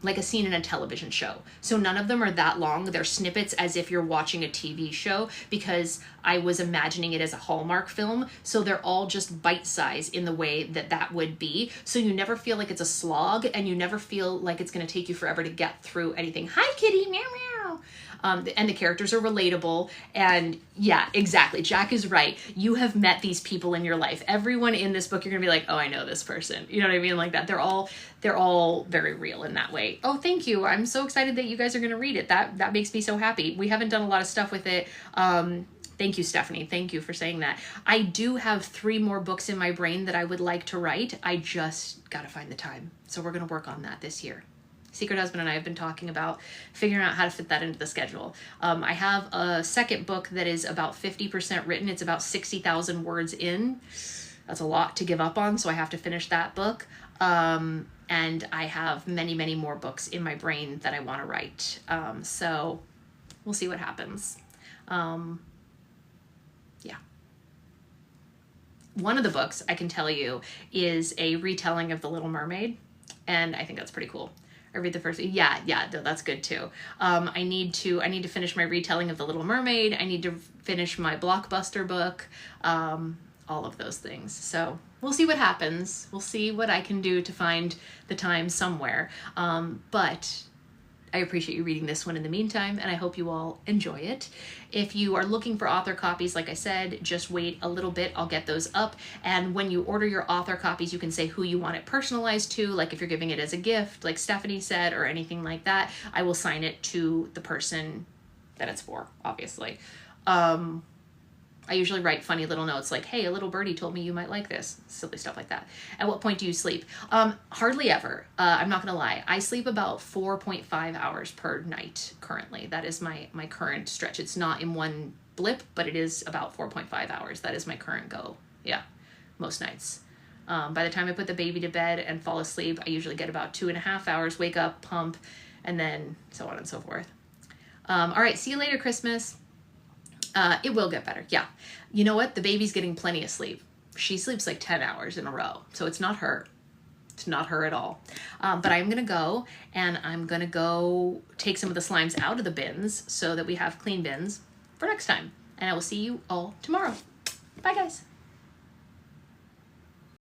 a scene in a television show. So none of them are that long. They're snippets as if you're watching a TV show, because I was imagining it as a Hallmark film. So they're all just bite-sized in the way that that would be. So you never feel like it's a slog, and you never feel like it's going to take you forever to get through anything. Hi, kitty, meow, meow. And the characters are relatable. And yeah, exactly. Jack is right. You have met these people in your life. Everyone in this book, you're going to be like, oh, I know this person. You know what I mean? Like that. They're all very real in that way. Oh, thank you. I'm so excited that you guys are going to read it. That makes me so happy. We haven't done a lot of stuff with it. Thank you, Stephanie. Thank you for saying that. I do have 3 more books in my brain that I would like to write. I just got to find the time. So we're going to work on that this year. Secret Husband and I have been talking about figuring out how to fit that into the schedule. I have a second book that is about 50% written. It's about 60,000 words in. That's a lot to give up on, so I have to finish that book. And I have many, many more books in my brain that I want to write. So we'll see what happens. Yeah. One of the books, I can tell you, is a retelling of The Little Mermaid, and I think that's pretty cool. I read the first, yeah, that's good too. I need to finish my retelling of The Little Mermaid. I need to finish my blockbuster book, all of those things. So we'll see what happens. We'll see what I can do to find the time somewhere. But I appreciate you reading this one in the meantime, and I hope you all enjoy it. If you are looking for author copies, like I said, just wait a little bit. I'll get those up. And when you order your author copies, you can say who you want it personalized to, like if you're giving it as a gift, like Stephanie said, or anything like that. I will sign it to the person that it's for, obviously. I usually write funny little notes like, hey, a little birdie told me you might like this. Silly stuff like that. At what point do you sleep? Hardly ever. I'm not going to lie. I sleep about 4.5 hours per night currently. That is my current stretch. It's not in one blip, but it is about 4.5 hours. That is my current go. Yeah, most nights. By the time I put the baby to bed and fall asleep, I usually get about 2.5 hours, wake up, pump, and then so on and so forth. All right, see you later, Christmas. It will get better. Yeah. You know what? The baby's getting plenty of sleep. She sleeps like 10 hours in a row. So it's not her. It's not her at all. But I'm going to go, and I'm going to go take some of the slimes out of the bins so that we have clean bins for next time. And I will see you all tomorrow. Bye, guys.